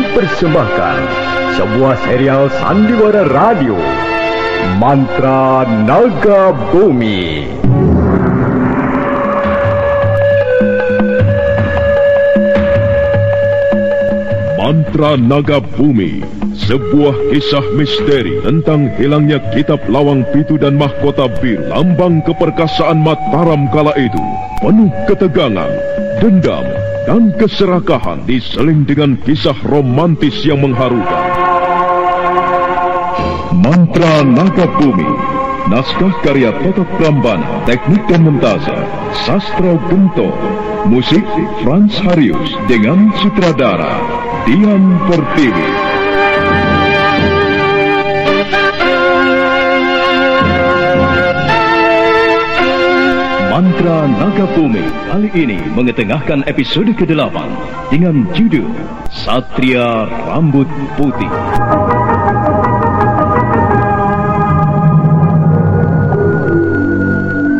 mempersembahkan sebuah serial sandiwara radio, Mantra Naga Bumi. Mantra Naga Bumi, sebuah kisah misteri tentang hilangnya kitab Lawang Pitu dan mahkota biru, lambang keperkasaan Mataram kala itu. Penuh ketegangan, dendam, dan keserakahan diseling dengan kisah romantis yang mengharukan. Mantra Naga Bumi, naskah karya Toto Prambana, teknik dan montase Sastro Gento, musik Frans Harius dengan sutradara Dian Pertiwi. Mantra Naga Bumi kali ini mengetengahkan episode ke-8 dengan judul Satria Rambut Putih.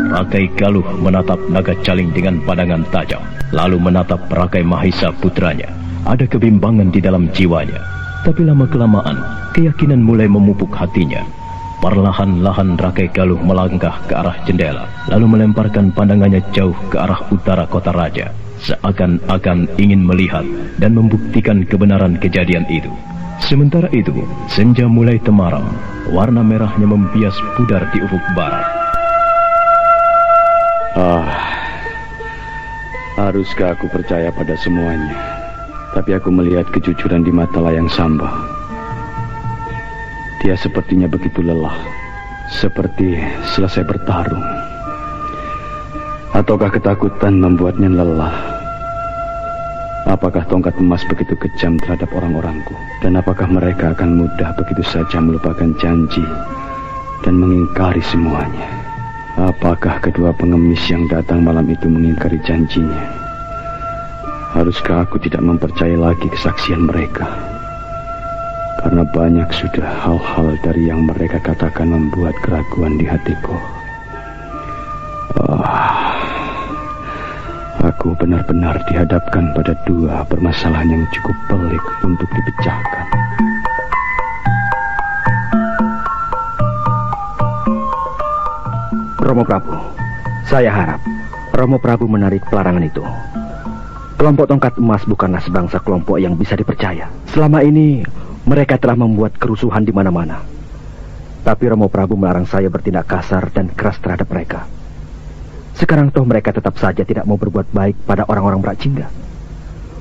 Rakai Galuh menatap Naga Caling dengan pandangan tajam, lalu menatap Rakai Mahisa putranya. Ada kebimbangan di dalam jiwanya, tapi lama-kelamaan keyakinan mulai memupuk hatinya. Perlahan-lahan Rakai Galuh melangkah ke arah jendela, lalu melemparkan pandangannya jauh ke arah utara kota raja, seakan-akan ingin melihat dan membuktikan kebenaran kejadian itu. Sementara itu, senja mulai temaram, warna merahnya membias pudar di ufuk barat. Haruskah aku percaya pada semuanya? Tapi aku melihat kejujuran di mata Layang Samba. Dia sepertinya begitu lelah, seperti selesai bertarung. Ataukah ketakutan membuatnya lelah? Apakah tongkat emas begitu kejam terhadap orang-orangku? Dan apakah mereka akan mudah begitu saja melupakan janji dan mengingkari semuanya? Apakah kedua pengemis yang datang malam itu mengingkari janjinya? Haruskah aku tidak mempercayai lagi kesaksian mereka? Karena banyak sudah hal-hal dari yang mereka katakan membuat keraguan di hatiku. Aku benar-benar dihadapkan pada dua permasalahan yang cukup pelik untuk dipecahkan. Romo Prabu, saya harap Romo Prabu menarik pelarangan itu. Kelompok tongkat emas bukanlah sebangsa kelompok yang bisa dipercaya. Selama ini mereka telah membuat kerusuhan di mana-mana. Tapi Romo Prabu melarang saya bertindak kasar dan keras terhadap mereka. Sekarang toh mereka tetap saja tidak mau berbuat baik pada orang-orang Brakjingga.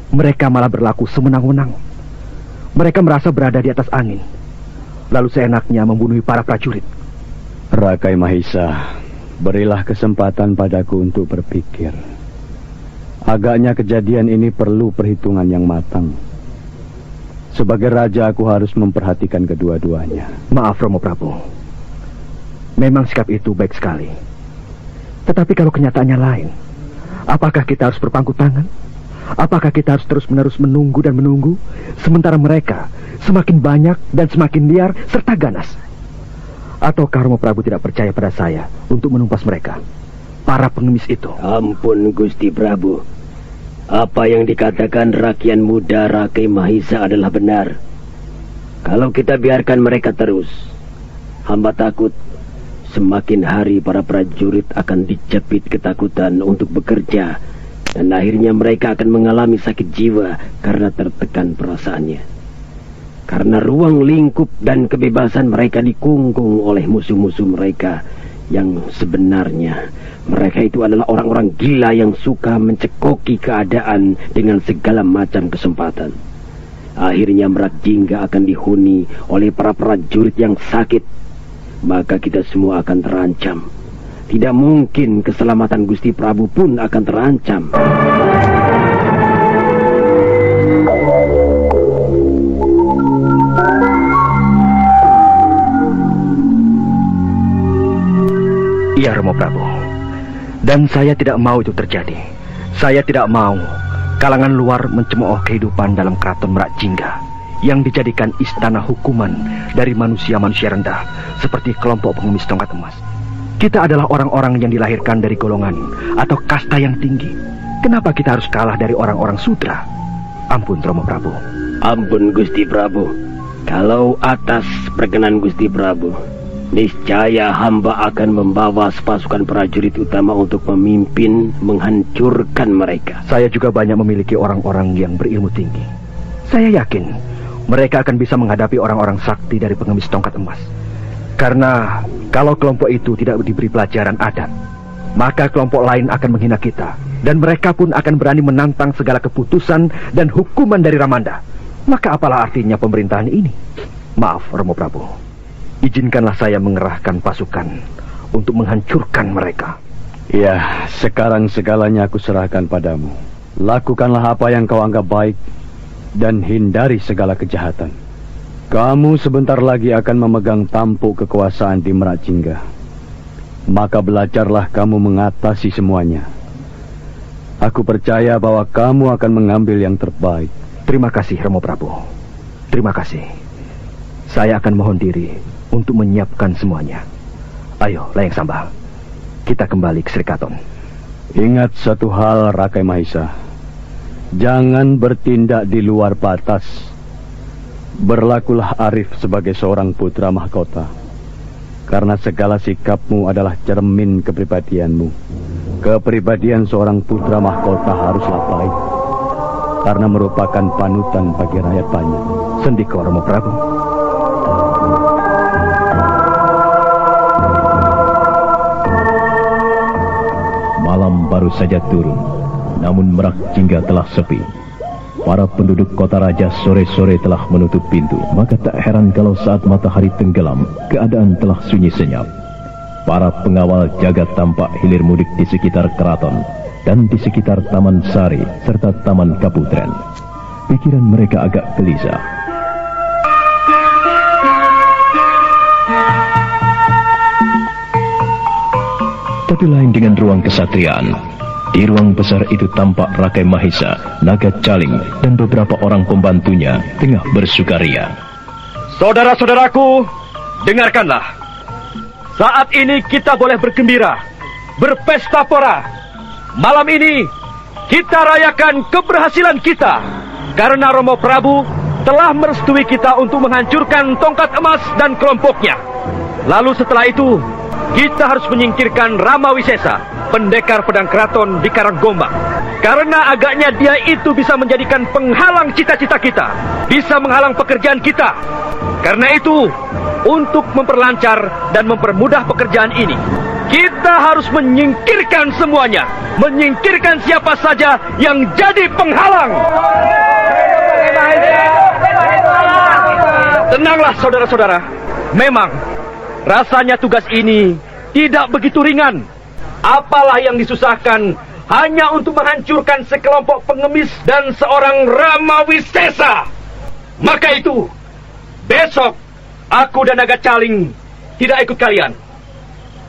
Mereka malah berlaku semenang-menang. Mereka merasa berada di atas angin, lalu seenaknya membunuh para prajurit. Rakai Mahisa, berilah kesempatan padaku untuk berpikir. Agaknya kejadian ini perlu perhitungan yang matang. Sebagai raja aku harus memperhatikan kedua-duanya. Maaf Romo Prabu, memang sikap itu baik sekali. Tetapi kalau kenyataannya lain, apakah kita harus berpangku tangan? Apakah kita harus terus-menerus menunggu dan menunggu, sementara mereka semakin banyak dan semakin liar serta ganas? Ataukah Romo Prabu tidak percaya pada saya untuk menumpas mereka, para pengemis itu? Ampun Gusti Prabu, apa yang dikatakan rakyat muda Rakai Mahisa adalah benar. Kalau kita biarkan mereka terus, hamba takut semakin hari para prajurit akan dijepit ketakutan untuk bekerja, dan akhirnya mereka akan mengalami sakit jiwa karena tertekan perasaannya. Karena ruang lingkup dan kebebasan mereka dikungkung oleh musuh-musuh mereka, yang sebenarnya mereka itu adalah orang-orang gila yang suka mencekoki keadaan dengan segala macam kesempatan. Akhirnya Brakjingga akan dihuni oleh para prajurit yang sakit. Maka kita semua akan terancam. Tidak mungkin keselamatan Gusti Prabu pun akan terancam. Iya Romo Prabu, dan saya tidak mau itu terjadi. Saya tidak mau kalangan luar mencemooh kehidupan dalam keraton Brakjingga yang dijadikan istana hukuman dari manusia-manusia rendah seperti kelompok pengemis tongkat emas. Kita adalah orang-orang yang dilahirkan dari golongan atau kasta yang tinggi. Kenapa kita harus kalah dari orang-orang sudra? Ampun Romo Prabu, Ampun Gusti Prabu. Kalau atas perkenan Gusti Prabu, niscaya hamba akan membawa pasukan prajurit utama untuk memimpin menghancurkan mereka. Saya juga banyak memiliki orang-orang yang berilmu tinggi. Saya yakin mereka akan bisa menghadapi orang-orang sakti dari pengemis tongkat emas. Karena kalau kelompok itu tidak diberi pelajaran adat, maka kelompok lain akan menghina kita. Dan mereka pun akan berani menantang segala keputusan dan hukuman dari Ramanda. Maka apalah artinya pemerintahan ini? Maaf, Romo Prabu. Izinkanlah saya mengerahkan pasukan untuk menghancurkan mereka. Ya, sekarang segalanya aku serahkan padamu. Lakukanlah apa yang kau anggap baik dan hindari segala kejahatan. Kamu sebentar lagi akan memegang tampuk kekuasaan di Meracingga. Maka belajarlah kamu mengatasi semuanya. Aku percaya bahwa kamu akan mengambil yang terbaik. Terima kasih, Romo Prabu. Terima kasih. Saya akan mohon diri untuk menyiapkan semuanya. Ayo, Layang Samba. Kita kembali ke Srikaton. Ingat satu hal, Rakai Mahisa. Jangan bertindak di luar batas. Berlakulah arif sebagai seorang putra mahkota. Karena segala sikapmu adalah cermin kepribadianmu. Kepribadian seorang putra mahkota haruslah baik. Karena merupakan panutan bagi rakyat banyak. Sendika, Romo Prabu. Malam baru saja turun, namun Meracingga telah sepi. Para penduduk kota raja sore-sore telah menutup pintu, maka tak heran kalau saat matahari tenggelam, keadaan telah sunyi senyap. Para pengawal jaga tampak hilir mudik di sekitar keraton dan di sekitar Taman Sari serta Taman Kaputren. Pikiran mereka agak gelisah. Tapi lain dengan ruang kesatriaan. Di ruang besar itu tampak Rakai Mahisa, Naga Caling, dan beberapa orang pembantunya tengah bersukaria. Saudara-saudaraku, dengarkanlah. Saat ini kita boleh bergembira, berpesta pora. Malam ini kita rayakan keberhasilan kita, karena Romo Prabu telah merestui kita untuk menghancurkan tongkat emas dan kelompoknya. Lalu setelah itu, kita harus menyingkirkan Rama Wisesa, pendekar pedang keraton di Karanggombang. Karena agaknya dia itu bisa menjadikan penghalang cita-cita kita, bisa menghalang pekerjaan kita. Karena itu, untuk memperlancar dan mempermudah pekerjaan ini, kita harus menyingkirkan semuanya, menyingkirkan siapa saja yang jadi penghalang. Tenanglah saudara-saudara, memang rasanya tugas ini tidak begitu ringan. Apalah yang disusahkan hanya untuk menghancurkan sekelompok pengemis dan seorang Rama Wisesa. Maka itu, besok aku dan Naga Caling tidak ikut kalian.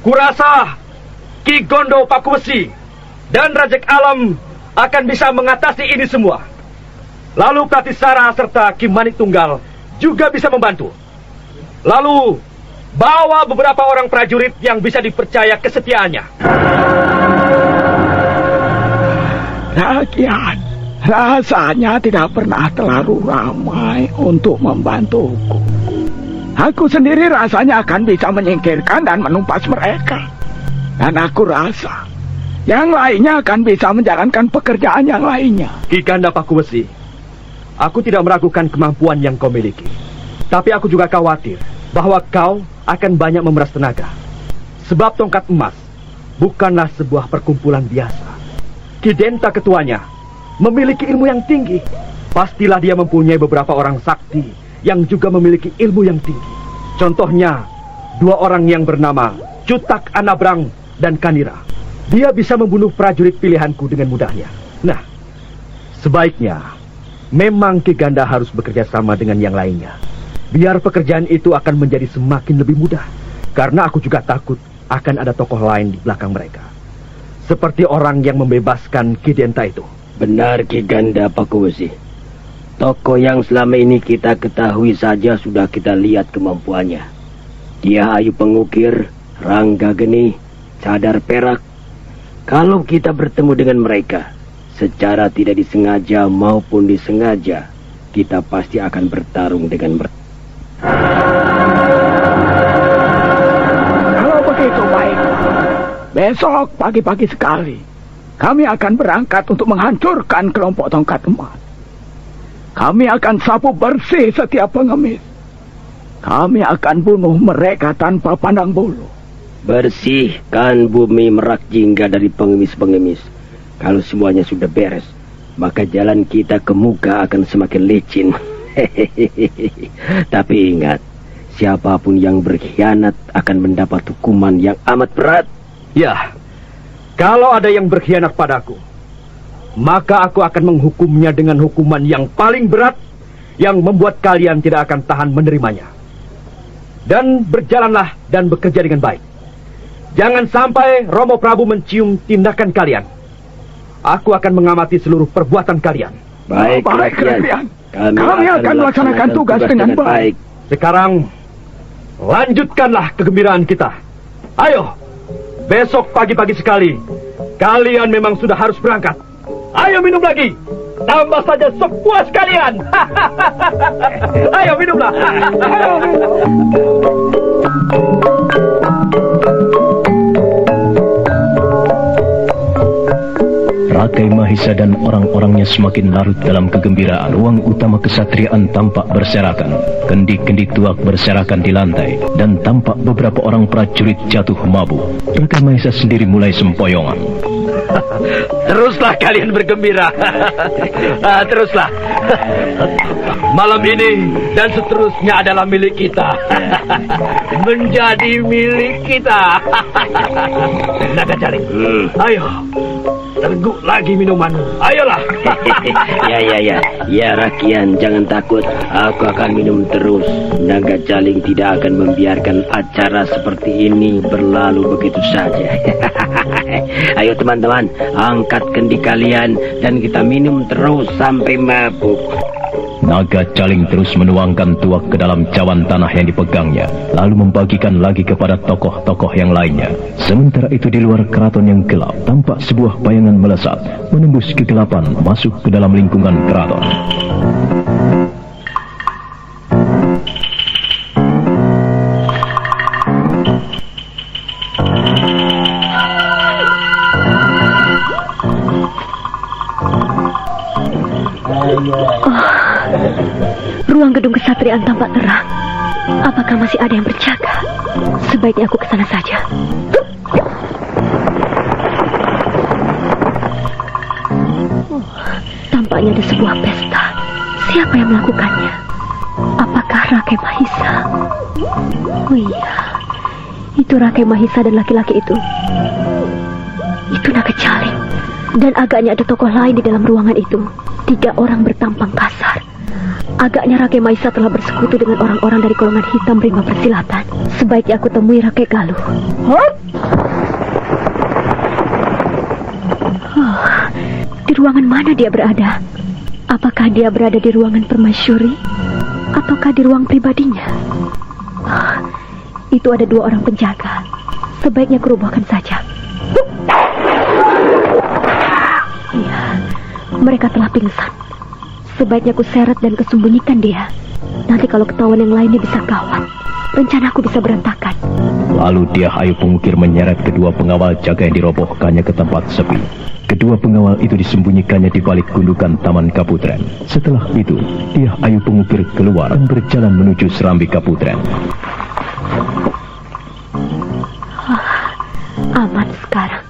Kurasa Ki Gondo Pakuwesi dan Rajek Alam akan bisa mengatasi ini semua. Lalu Pratisara serta Ki Manik Tunggal juga bisa membantu. Lalu bawa beberapa orang prajurit yang bisa dipercaya kesetiaannya. Rakyat rasanya tidak pernah terlalu ramai untuk membantuku. Aku sendiri rasanya akan bisa menyingkirkan dan menumpas mereka. Dan aku rasa yang lainnya akan bisa menjalankan pekerjaan yang lainnya. Ki Ganda Pakuwesi, aku tidak meragukan kemampuan yang kau miliki. Tapi aku juga khawatir bahwa kau akan banyak memeras tenaga. Sebab tongkat emas bukanlah sebuah perkumpulan biasa. Ki Denta ketuanya memiliki ilmu yang tinggi. Pastilah dia mempunyai beberapa orang sakti yang juga memiliki ilmu yang tinggi. Contohnya, 2 orang yang bernama Cutak Anabrang dan Kanira. Dia bisa membunuh prajurit pilihanku dengan mudahnya. Nah, sebaiknya memang Ki Ganda harus bekerja sama dengan yang lainnya. Biar pekerjaan itu akan menjadi semakin lebih mudah. Karena aku juga takut akan ada tokoh lain di belakang mereka. Seperti orang yang membebaskan Ki Denta itu. Benar Ki Ganda Pakuwesi. Tokoh yang selama ini kita ketahui saja sudah kita lihat kemampuannya. Dia ayu pengukir, rangga geni, cadar perak. Kalau kita bertemu dengan mereka, secara tidak disengaja maupun disengaja, kita pasti akan bertarung dengan mereka. Kalau begitu baik. Besok pagi-pagi sekali, kami akan berangkat untuk menghancurkan kelompok tongkat emas. Kami akan sapu bersih setiap pengemis. Kami akan bunuh mereka tanpa pandang bulu. Bersihkan bumi Merak Jingga dari pengemis-pengemis. Kalau semuanya sudah beres, maka jalan kita ke Muka akan semakin licin. Tapi ingat, siapapun yang berkhianat akan mendapat hukuman yang amat berat. Ya, kalau ada yang berkhianat padaku, maka aku akan menghukumnya dengan hukuman yang paling berat, yang membuat kalian tidak akan tahan menerimanya. Dan berjalanlah dan bekerja dengan baik. Jangan sampai Romo Prabu mencium tindakan kalian. Aku akan mengamati seluruh perbuatan kalian. Baik, Rakyat. Kami akan melaksanakan tugas dengan baik. Sekarang, lanjutkanlah kegembiraan kita. Ayo, besok pagi-pagi sekali, kalian memang sudah harus berangkat. Ayo minum lagi. Tambah saja sepuas kalian. Ayo minumlah. Rakai Mahisa dan orang-orangnya semakin larut dalam kegembiraan. Ruang utama kesatriaan tampak berserakan. Kendi-kendi tuak berserakan di lantai. Dan tampak beberapa orang prajurit jatuh mabuk. Rakai Mahisa sendiri mulai sempoyongan. Teruslah kalian bergembira. Teruslah. Malam ini dan seterusnya adalah milik kita. Menjadi milik kita. Naga Jaling, ayo. Teguk lagi minumanmu. Ayolah. Ya Rakian, jangan takut. Aku akan minum terus. Naga Jaling tidak akan membiarkan acara seperti ini berlalu begitu saja. Ayo teman-teman, angkat kendi kalian dan kita minum terus sampai mabuk. Naga Jaling terus menuangkan tuak ke dalam cawan tanah yang dipegangnya, lalu membagikan lagi kepada tokoh-tokoh yang lainnya. Sementara itu di luar keraton yang gelap, tampak sebuah bayangan melesat, menembus kegelapan, masuk ke dalam lingkungan keraton. Ruang gedung kesatriaan tampak terang. Apakah masih ada yang berjaga? Sebaiknya aku ke sana saja. Tampaknya ada sebuah pesta. Siapa yang melakukannya? Apakah Rakai Mahisa? Oh iya, itu Rakai Mahisa dan laki-laki itu. Itu Naga Jaling. Dan agaknya ada tokoh lain di dalam ruangan itu. 3 orang bertampang kasar. Agaknya Rakai Mahisa telah bersekutu dengan orang-orang dari golongan hitam Rimba Persilatan. Sebaiknya aku temui Rakai Galuh. Di ruangan mana dia berada? Apakah dia berada di ruangan permaisuri? Ataukah di ruang pribadinya? Itu ada 2 orang penjaga. Sebaiknya aku robohkan saja. Iya, mereka telah pingsan. Sebaiknya aku seret dan kesembunyikan dia. Nanti kalau ketahuan yang lainnya bisa gawat. Rencanaku bisa berantakan. Lalu dia Ayu Pengukir menyeret kedua pengawal jaga yang dirobohkannya ke tempat sepi. Kedua pengawal itu disembunyikannya di balik gundukan Taman Kaputren. Setelah itu, dia Ayu Pengukir keluar dan berjalan menuju Serambi Kaputren. Aman sekarang.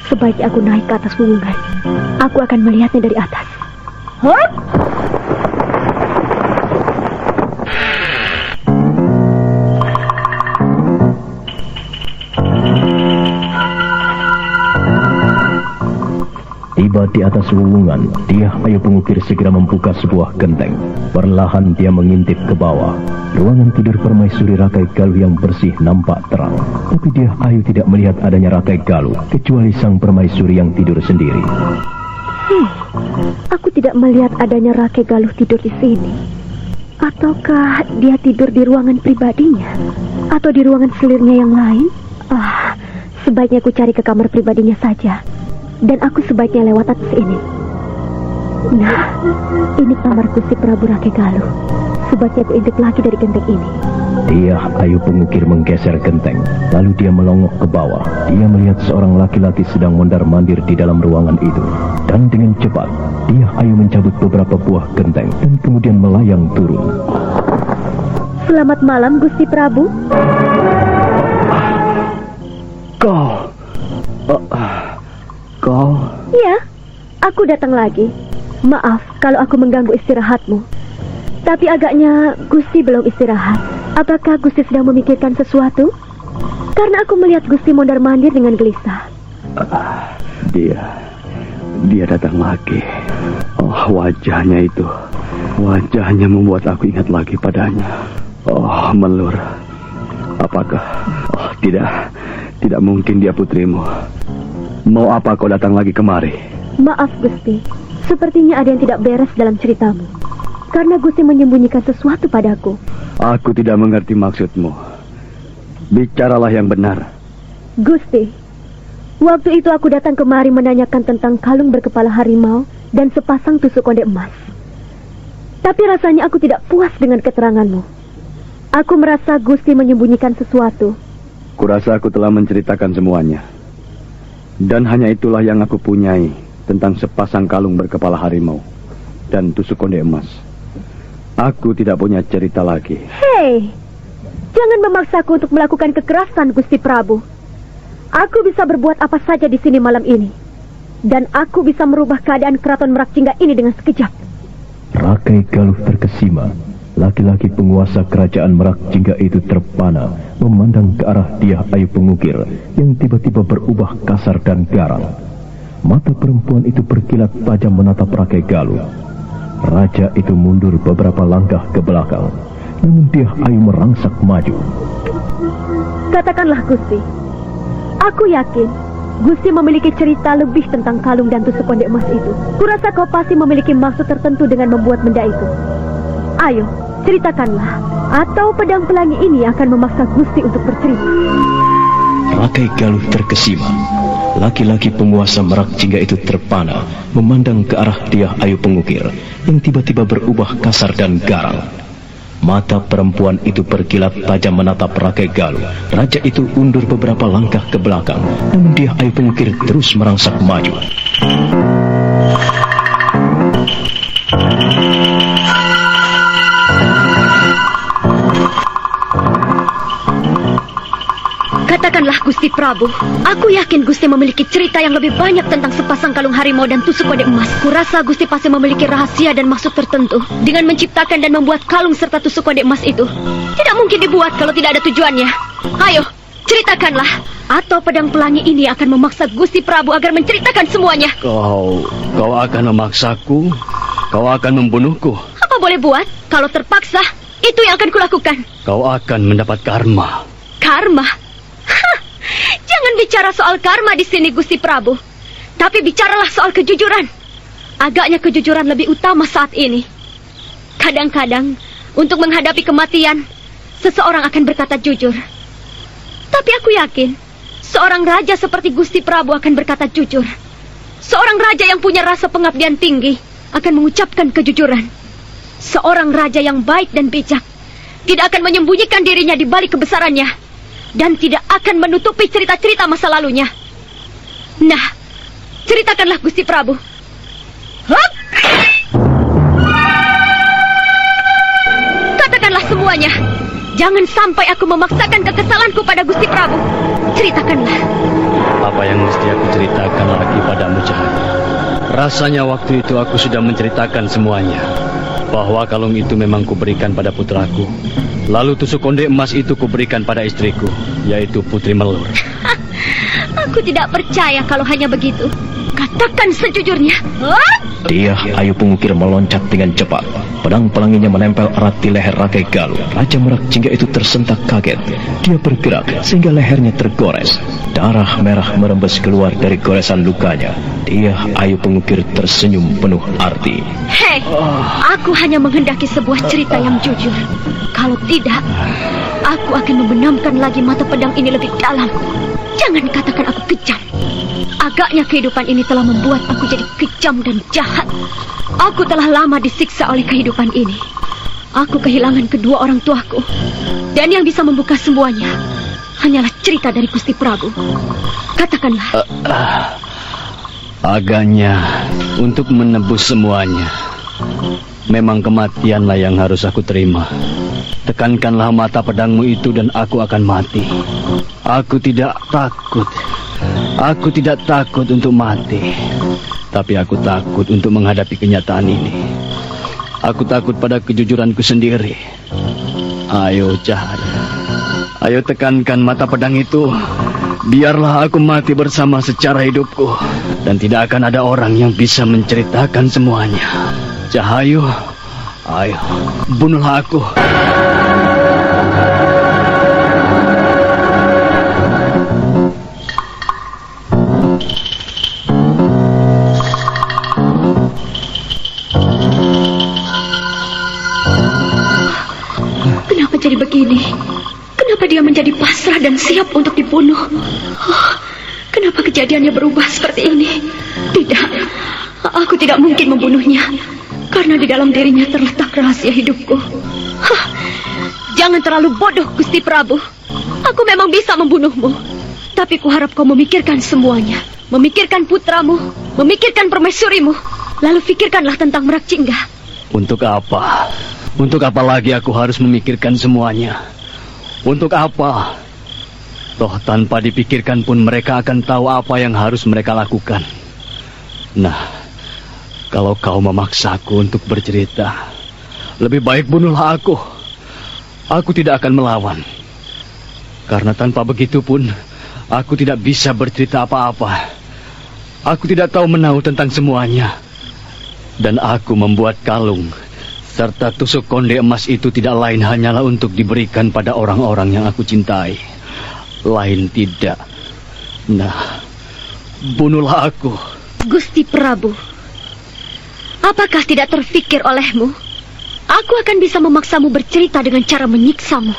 Sebaiknya aku naik ke atas gunungan. Aku akan melihatnya dari atas. Tiba di atas wuwungan, dia Ayu Pengukir segera membuka sebuah genteng. Perlahan dia mengintip ke bawah. Ruangan tidur permaisuri Rakai Galuh yang bersih nampak terang. Tapi dia Ayu tidak melihat adanya Rakai Galuh, kecuali sang permaisuri yang tidur sendiri. Aku tidak melihat adanya Rakai Galuh tidur di sini. Ataukah dia tidur di ruangan pribadinya? Atau di ruangan selirnya yang lain? Sebaiknya aku cari ke kamar pribadinya saja. Dan aku sebaiknya lewat atas ini. Nah, ini kamar Gusti Prabu Rake Galuh. Sebaiknya aku intip lagi dari genteng ini. Dia Ayu Pengukir menggeser genteng, lalu dia melongok ke bawah. Dia melihat seorang laki-laki sedang mondar-mandir di dalam ruangan itu. Dan dengan cepat, dia Ayu mencabut beberapa buah genteng dan kemudian melayang turun. Selamat malam, Gusti Prabu. Kau? Ya, aku datang lagi. Maaf kalau aku mengganggu istirahatmu. Tapi agaknya Gusti belum istirahat. Apakah Gusti sedang memikirkan sesuatu? Karena aku melihat Gusti mondar-mandir dengan gelisah. Dia datang lagi. Oh, wajahnya itu. Wajahnya membuat aku ingat lagi padanya. Oh, Melur. Apakah? Oh, tidak mungkin dia putrimu. Mau apa kau datang lagi kemari? Maaf, Gusti. Sepertinya ada yang tidak beres dalam ceritamu. Karena Gusti menyembunyikan sesuatu padaku. Aku tidak mengerti maksudmu. Bicaralah yang benar. Gusti, waktu itu aku datang kemari menanyakan tentang kalung berkepala harimau dan sepasang tusuk konde emas. Tapi rasanya aku tidak puas dengan keteranganmu. Aku merasa Gusti menyembunyikan sesuatu. Kurasa aku telah menceritakan semuanya. Dan hanya itulah yang aku punyai tentang sepasang kalung berkepala harimau dan tusuk konde emas. Aku tidak punya cerita lagi. Hei, jangan memaksaku untuk melakukan kekerasan, Gusti Prabu. Aku bisa berbuat apa saja di sini malam ini. Dan aku bisa merubah keadaan keraton Merakjingga ini dengan sekejap. Rakai Galuh terkesima. Laki-laki penguasa kerajaan Merakjingga itu terpana memandang ke arah dia Ayu Pengukir yang tiba-tiba berubah kasar dan garang. Mata perempuan itu berkilat tajam menatap Rakai Galuh. Raja itu mundur beberapa langkah ke belakang, namun dia Ayu merangsak maju. Katakanlah, Gusti. Aku yakin Gusti memiliki cerita lebih tentang kalung dan tusuk konde emas itu. Kurasa kau pasti memiliki maksud tertentu dengan membuat benda itu. Ayo, ceritakanlah. Atau pedang pelangi ini akan memaksa Gusti untuk bercerita. Rakai Galuh terkesima. Laki-laki penguasa Merakjingga itu terpana memandang ke arah dia Ayu Pengukir yang tiba-tiba berubah kasar dan garang. Mata perempuan itu berkilat tajam menatap Rakai Galuh. Raja itu undur beberapa langkah ke belakang, namun dia Ayu Pengukir terus merangsak maju. Katakanlah, Gusti Prabu. Aku yakin Gusti memiliki cerita yang lebih banyak tentang sepasang kalung harimau dan tusuk konde emas. Kurasa Gusti pasti memiliki rahasia dan maksud tertentu dengan menciptakan dan membuat kalung serta tusuk konde emas itu. Tidak mungkin dibuat kalau tidak ada tujuannya. Ayo, ceritakanlah. Atau pedang pelangi ini akan memaksa Gusti Prabu agar menceritakan semuanya. Kau akan memaksaku? Kau akan membunuhku? Apa boleh buat? Kalau terpaksa, itu yang akan kulakukan. Kau akan mendapat karma. Karma? Jangan bicara soal karma di sini, Gusti Prabu. Tapi bicaralah soal kejujuran. Agaknya kejujuran lebih utama saat ini. Kadang-kadang, untuk menghadapi kematian, seseorang akan berkata jujur. Tapi aku yakin, seorang raja seperti Gusti Prabu akan berkata jujur. Seorang raja yang punya rasa pengabdian tinggi akan mengucapkan kejujuran. Seorang raja yang baik dan bijak tidak akan menyembunyikan dirinya di balik kebesarannya. Dan tidak akan menutupi cerita-cerita masa lalunya. Nah, ceritakanlah, Gusti Prabu. Hup! Katakanlah semuanya. Jangan sampai aku memaksakan kekesalanku pada Gusti Prabu. Ceritakanlah. Apa yang mesti aku ceritakan lagi padamu, Cahaya? Rasanya waktu itu aku sudah menceritakan semuanya. Bahwa kalung itu memang kuberikan pada putraku. Lalu tusuk konde emas itu kuberikan pada istriku, yaitu Putri Melur. Aku tidak percaya kalau hanya begitu. Katakan sejujurnya. Dia Ayu Pengukir meloncat dengan cepat. Pedang pelanginya menempel erat di leher Rakai Galuh. Raja Merakjingga itu tersentak kaget. Dia bergerak sehingga lehernya tergores. Darah merah merembes keluar dari goresan lukanya. Dia Ayu Pengukir tersenyum penuh arti. Hei, aku hanya menghendaki sebuah cerita yang jujur. Kalau tidak, aku akan membenamkan lagi mata pedang ini lebih dalam. Jangan katakan aku kejam. Agaknya kehidupan ini telah membuat aku jadi kejam dan jahat. Aku telah lama disiksa oleh kehidupan ini. Aku kehilangan kedua orang tuaku. Dan yang bisa membuka semuanya hanyalah cerita dari Gusti Prabu. Katakanlah. Agaknya untuk menebus semuanya, memang kematianlah yang harus aku terima. Tekankanlah mata pedangmu itu dan aku akan mati. Aku tidak takut. Aku tidak takut untuk mati. Tapi aku takut untuk menghadapi kenyataan ini. Aku takut pada kejujuranku sendiri. Ayo, Cahaya. Ayo tekankan mata pedang itu. Biarlah aku mati bersama secara hidupku. Dan tidak akan ada orang yang bisa menceritakan semuanya. Cahayu, ayo, bunuhlah aku. Kenapa jadi begini? Kenapa dia menjadi pasrah dan siap untuk dibunuh? Oh, kenapa kejadiannya berubah seperti ini? Tidak, aku tidak mungkin membunuhnya. Karena di dalam dirinya terletak rahasia hidupku. Hah, jangan terlalu bodoh, Gusti Prabu. Aku memang bisa membunuhmu. Tapi kuharap kau memikirkan semuanya. Memikirkan putramu, memikirkan permaisurimu. Lalu pikirkanlah tentang Merak Cingga. Untuk apa? Untuk apa lagi aku harus memikirkan semuanya? Untuk apa? Toh tanpa dipikirkan pun mereka akan tahu apa yang harus mereka lakukan. Nah, kalau kau memaksaku untuk bercerita, lebih baik bunuhlah aku. Aku tidak akan melawan. Karena tanpa begitu pun, aku tidak bisa bercerita apa-apa. Aku tidak tahu menahu tentang semuanya. Dan aku membuat kalung serta tusuk konde emas itu tidak lain hanyalah untuk diberikan pada orang-orang yang aku cintai. Lain tidak. Nah, bunuhlah aku. Gusti Prabu, apakah tidak terfikir olehmu? Aku akan bisa memaksamu bercerita dengan cara menyiksamu.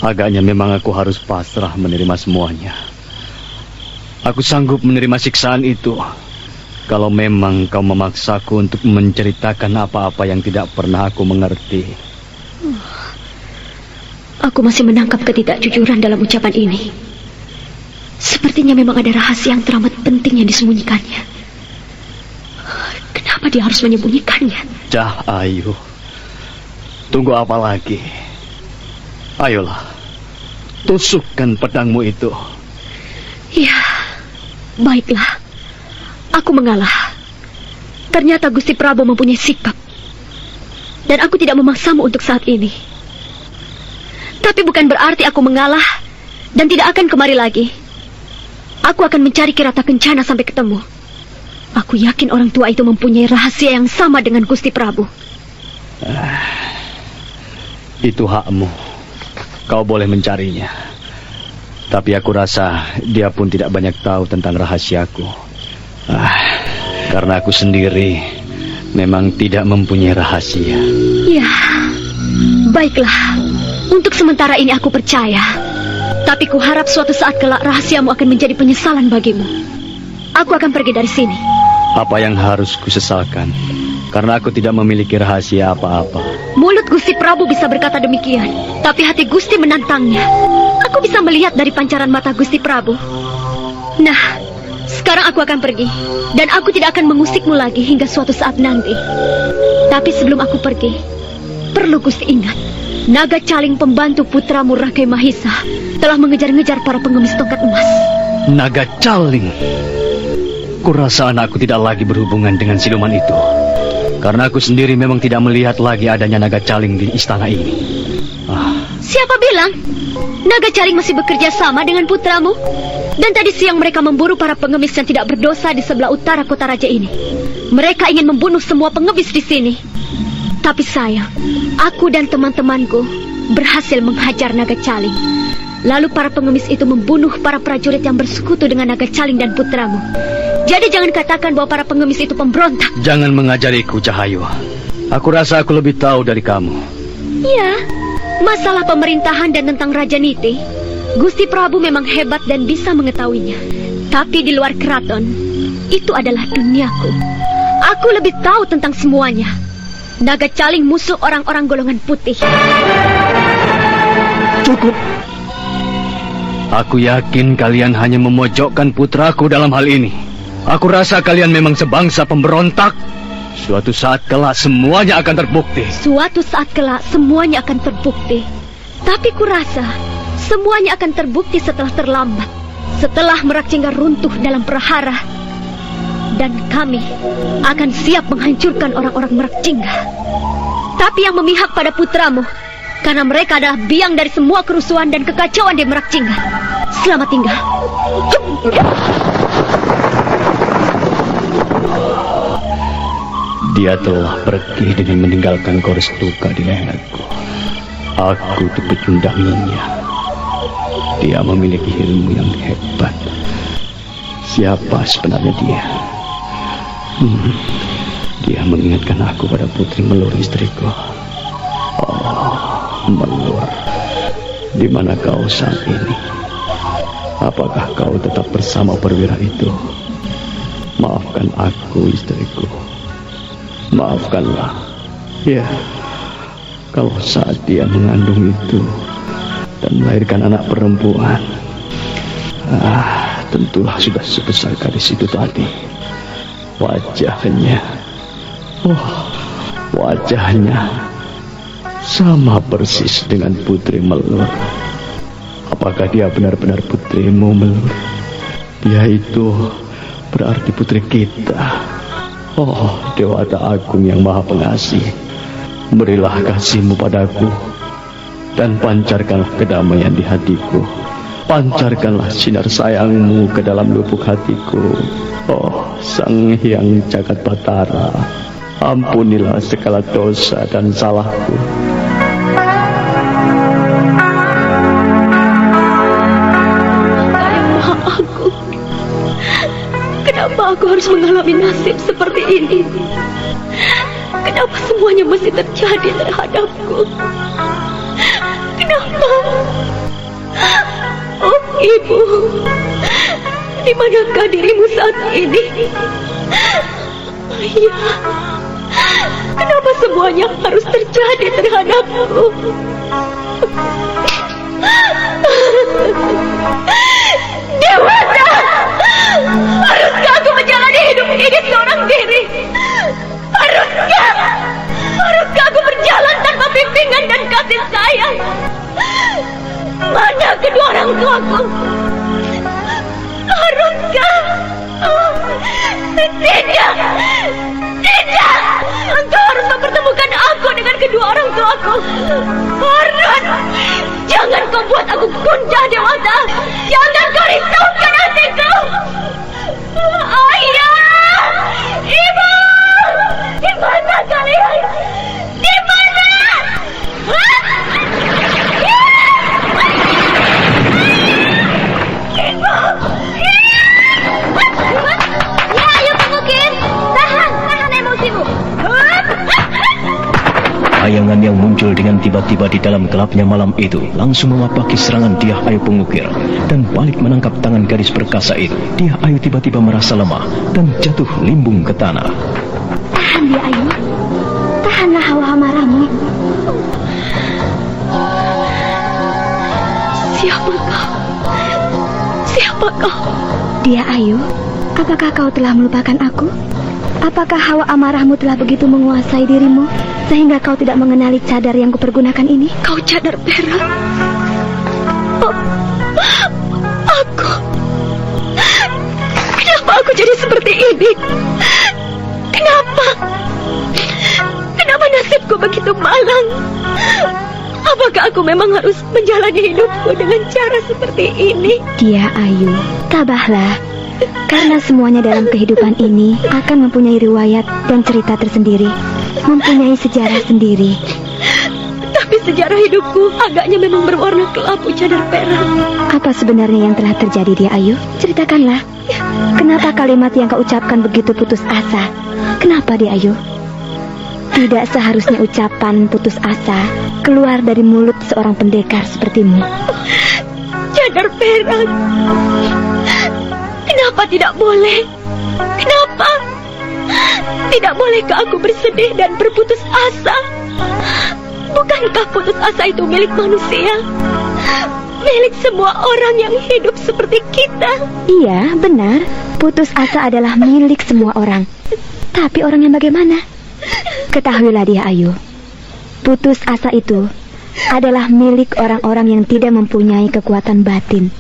Agaknya memang aku harus pasrah menerima semuanya. Aku sanggup menerima siksaan itu. Kalau memang kau memaksaku untuk menceritakan apa-apa yang tidak pernah aku mengerti. Aku masih menangkap ketidakjujuran dalam ucapan ini. Sepertinya memang ada rahasia yang teramat penting yang disembunyikannya. Kenapa dia harus menyembunyikannya? Cahayu, tunggu apa lagi? Ayolah, tusukkan pedangmu itu. Ya, baiklah. Aku mengalah. Ternyata Gusti Prabu mempunyai sikap. Dan aku tidak memaksamu untuk saat ini. Tapi bukan berarti aku mengalah dan tidak akan kemari lagi. Aku akan mencari Kirata Kencana sampai ketemu. Aku yakin orang tua itu mempunyai rahasia yang sama dengan Gusti Prabu. Itu hakmu. Kau boleh mencarinya. Tapi aku rasa dia pun tidak banyak tahu tentang rahasiaku. Karena aku sendiri memang tidak mempunyai rahasia. Ya, baiklah. Untuk sementara ini aku percaya. Tapi kuharap suatu saat kelak rahasiamu akan menjadi penyesalan bagimu. Aku akan pergi dari sini. Apa yang harus kusesalkan? Karena aku tidak memiliki rahasia apa-apa. Mulut Gusti Prabu bisa berkata demikian, tapi hati Gusti menantangnya. Aku bisa melihat dari pancaran mata Gusti Prabu. Nah, sekarang aku akan pergi. Dan aku tidak akan mengusikmu lagi hingga suatu saat nanti. Tapi sebelum aku pergi, perlu Gusti ingat, Naga Caling pembantu putramu Rakai Mahisa telah mengejar-ngejar para pengemis tongkat emas. Naga Caling? Kurasa anakku tidak lagi berhubungan dengan siluman itu. Karena aku sendiri memang tidak melihat lagi adanya Naga Caling di istana ini. Siapa bilang? Naga Caling masih bekerja sama dengan putramu. Dan tadi siang mereka memburu para pengemis yang tidak berdosa di sebelah utara kota raja ini. Mereka ingin membunuh semua pengemis di sini. Tapi sayang, aku dan teman-temanku berhasil menghajar Naga Caling. Lalu para pengemis itu membunuh para prajurit yang bersekutu dengan Naga Caling dan putramu. Jadi jangan katakan bahwa para pengemis itu pemberontak. Jangan mengajariku, Cahayu. Aku rasa aku lebih tahu dari kamu. Ya, masalah pemerintahan dan tentang Raja Niti, Gusti Prabu memang hebat dan bisa mengetahuinya. Tapi di luar keraton, itu adalah duniaku. Aku lebih tahu tentang semuanya. Naga Caling musuh orang-orang golongan putih. Cukup. Aku yakin kalian hanya memojokkan putraku dalam hal ini. Aku rasa kalian memang sebangsa pemberontak. Suatu saat kelak semuanya akan terbukti. Suatu saat kelak semuanya akan terbukti. Tapi kurasa semuanya akan terbukti setelah terlambat. Setelah Merakcingga runtuh dalam prahara. Dan kami akan siap menghancurkan orang-orang Merakcingga. Tapi yang memihak pada putramu, karena mereka adalah biang dari semua kerusuhan dan kekacauan di Merakcingga. Selamat tinggal. Dia telah pergi dengan meninggalkan Gorestuka di leherku. Aku dipecundanginya. Dia memiliki ilmu yang hebat. Siapa sebenarnya dia? Dia mengingatkan aku pada Putri Melur, istriku. Oh, Melur, di mana kau saat ini? Apakah kau tetap bersama perwira itu? Maafkan aku, istriku. Maafkanlah. Ya, kalau saat dia mengandung itu dan melahirkan anak perempuan, tentulah sudah sebesar gadis itu tadi. Wajahnya, wajahnya sama persis dengan Putri Melur. Apakah dia benar-benar putrimu, Melur? Dia itu berarti putri kita. Oh, Dewata Agung yang Maha Pengasih, berilah kasih-Mu padaku dan pancarkanlah kedamaian di hatiku. Pancarkanlah sinar sayang-Mu ke dalam lubuk hatiku. Oh, Sang Hyang Jagat Batara, ampunilah segala dosa dan salahku. Yang Maha Agung, kenapa aku harus mengalami nasib seperti ini? Kenapa semuanya mesti terjadi terhadapku? Kenapa? Oh, Ibu, di manakah dirimu saat ini? Ayah, kenapa semuanya harus terjadi terhadapku? Dewata, haruskah aku menjalani hidup ini seorang diri? Haruskah aku berjalan tanpa bimbingan dan kasih sayang? Mana kedua orang tuaku? Haruskah? Oh, tidak! Engkau harus mempertemukan aku dengan kedua orang tuaku. Harun, jangan kau buat aku gundah, Dewata. Jangan kau risaukan hatiku. Ayah, Ibu, di mana kalian? Di mana? Ya, ayo Pemukir, tahan emosimu. Bayangan yang muncul dengan tiba-tiba di dalam gelapnya malam itu langsung memapaki serangan Dyah Ayu Pengukir dan balik menangkap tangan gadis perkasa itu. Dyah Ayu tiba-tiba merasa lemah dan jatuh limbung ke tanah. Tahan, Dyah Ayu. Tahanlah hawa amarahmu. Siapa kau? Dyah Ayu, apakah kau telah melupakan aku? Apakah hawa amarahmu telah begitu menguasai dirimu sehingga kau tidak mengenali cadar yang kupergunakan ini? Kau cadar perak? Oh, aku. Kenapa aku jadi seperti ini? Kenapa nasibku begitu malang? Apakah aku memang harus menjalani hidupku dengan cara seperti ini? Dyah Ayu, tabahlah. Karena semuanya dalam kehidupan ini akan mempunyai riwayat dan cerita tersendiri, mempunyai sejarah sendiri. Tapi sejarah hidupku agaknya memang berwarna kelabu cadar perak. Apa sebenarnya yang telah terjadi, Dyah Ayu? Ceritakanlah. Kenapa kalimat yang kau ucapkan begitu putus asa? Kenapa, Dyah Ayu? Tidak seharusnya ucapan putus asa keluar dari mulut seorang pendekar sepertimu. Cadar perak. Kenapa tidak boleh? Kenapa? Tidak bolehkah aku bersedih dan berputus asa? Bukankah putus asa itu milik manusia? Milik semua orang yang hidup seperti kita. Iya, benar. Putus asa adalah milik semua orang. Tapi orang yang bagaimana? Ketahuilah dia, Ayu. Putus asa itu adalah milik orang-orang yang tidak mempunyai kekuatan batin.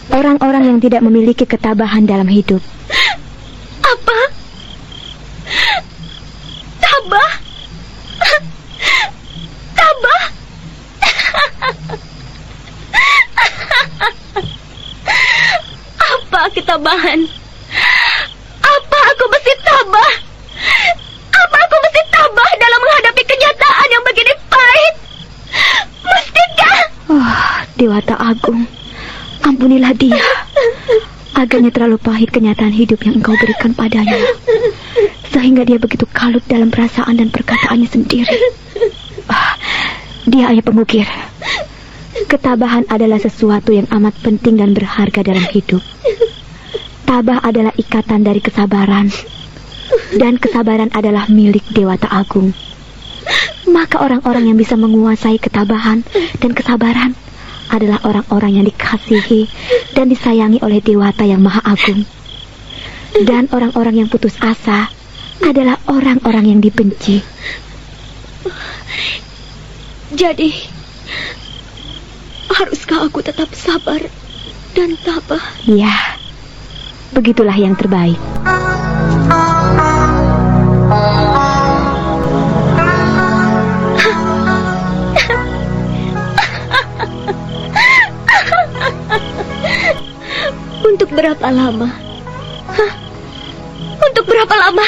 Orang-orang yang tidak memiliki ketabahan dalam hidup. Apa? Tabah? Tabah? Apa ketabahan? Apa aku mesti tabah? Apa aku mesti tabah dalam menghadapi kenyataan yang begini pahit? Mestikah? Oh, Dewata Agung, ampunilah dia. Agaknya terlalu pahit kenyataan hidup yang engkau berikan padanya, sehingga dia begitu kalut dalam perasaan dan perkataannya sendiri. Dia hanya pengukir. Ketabahan adalah sesuatu yang amat penting dan berharga dalam hidup. Tabah adalah ikatan dari kesabaran, dan kesabaran adalah milik Dewata Agung. Maka orang-orang yang bisa menguasai ketabahan dan kesabaran adalah orang-orang yang dikasihi dan disayangi oleh Dewata yang Maha Agung. Dan orang-orang yang putus asa adalah orang-orang yang dibenci. Jadi, haruskah aku tetap sabar dan tabah? Ya, begitulah yang terbaik. Untuk berapa lama? Untuk berapa lama?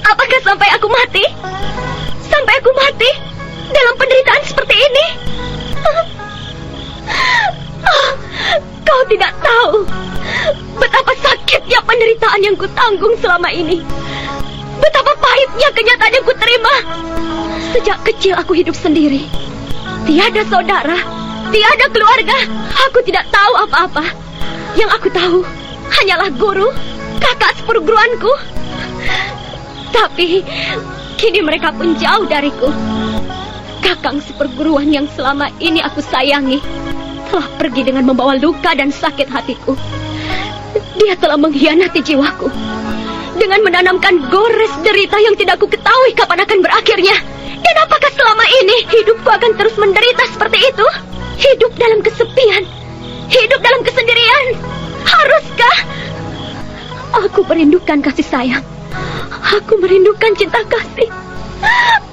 Apakah sampai aku mati? Sampai aku mati dalam penderitaan seperti ini? Kau tidak tahu betapa sakitnya penderitaan yang kutanggung selama ini. Betapa pahitnya kenyataan yang kuterima. Sejak kecil aku hidup sendiri. Tiada saudara, tiada keluarga. Aku tidak tahu apa-apa. Yang aku tahu hanyalah guru, kakak seperguruanku. Tapi kini mereka pun jauh dariku. Kakang seperguruan yang selama ini aku sayangi telah pergi dengan membawa luka dan sakit hatiku. Dia telah mengkhianati jiwaku dengan menanamkan gores derita yang tidak ku ketahui kapan akan berakhirnya. Dan apakah selama ini hidupku akan terus menderita seperti itu? Hidup dalam kesepian, hidup dalam kesendirian. Haruskah? Aku merindukan kasih sayang. Aku merindukan cinta kasih.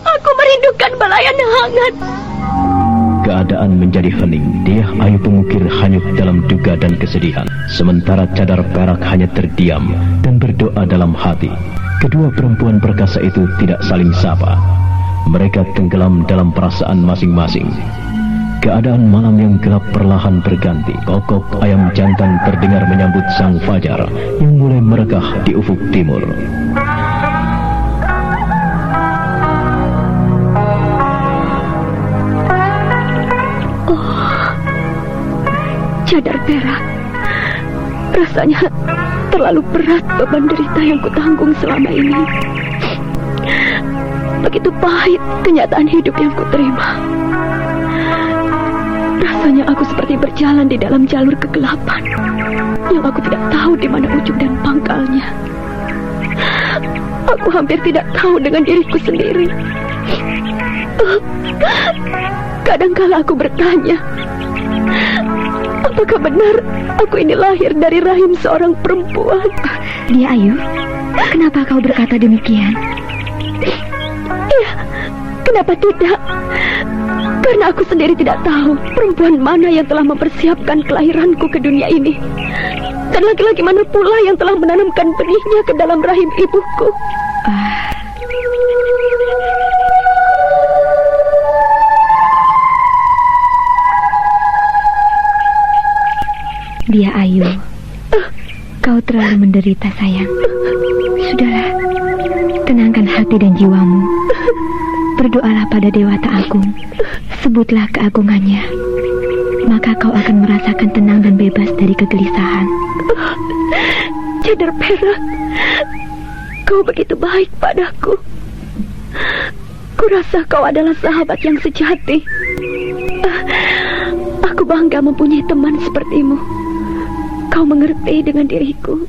Aku merindukan belayan hangat. Keadaan menjadi hening. Dia Ayu pengukir hanyut dalam duka dan kesedihan. Sementara Cadar Perak hanya terdiam dan berdoa dalam hati. Kedua perempuan perkasa itu tidak saling sapa. Mereka tenggelam dalam perasaan masing-masing. Keadaan malam yang gelap perlahan berganti. Kokok ayam jantan terdengar menyambut sang fajar yang mulai merekah di ufuk timur. Cadar Perak, rasanya terlalu berat beban derita yang kutanggung selama ini. Begitu pahit kenyataan hidup yang kuterima. Rasanya aku seperti berjalan di dalam jalur kegelapan yang aku tidak tahu di mana ujung dan pangkalnya. Aku hampir tidak tahu dengan diriku sendiri. Kadangkala aku bertanya, apakah benar aku ini lahir dari rahim seorang perempuan? Dia Ayu, kenapa kau berkata demikian? Ya, kenapa tidak? Karena aku sendiri tidak tahu perempuan mana yang telah mempersiapkan kelahiranku ke dunia ini. Dan laki-laki mana pula yang telah menanamkan benihnya ke dalam rahim ibuku. Dia Ayu, kau terlalu menderita sayang. Sudahlah, tenangkan hati dan jiwamu. Berdoalah pada Dewata Agung. Sebutlah keagungannya. maka kau akan merasakan tenang dan bebas dari kegelisahan. Cedar Perak, kau begitu baik padaku. Kurasa kau adalah sahabat yang sejati. Aku bangga mempunyai teman sepertimu. Kau mengerti dengan diriku.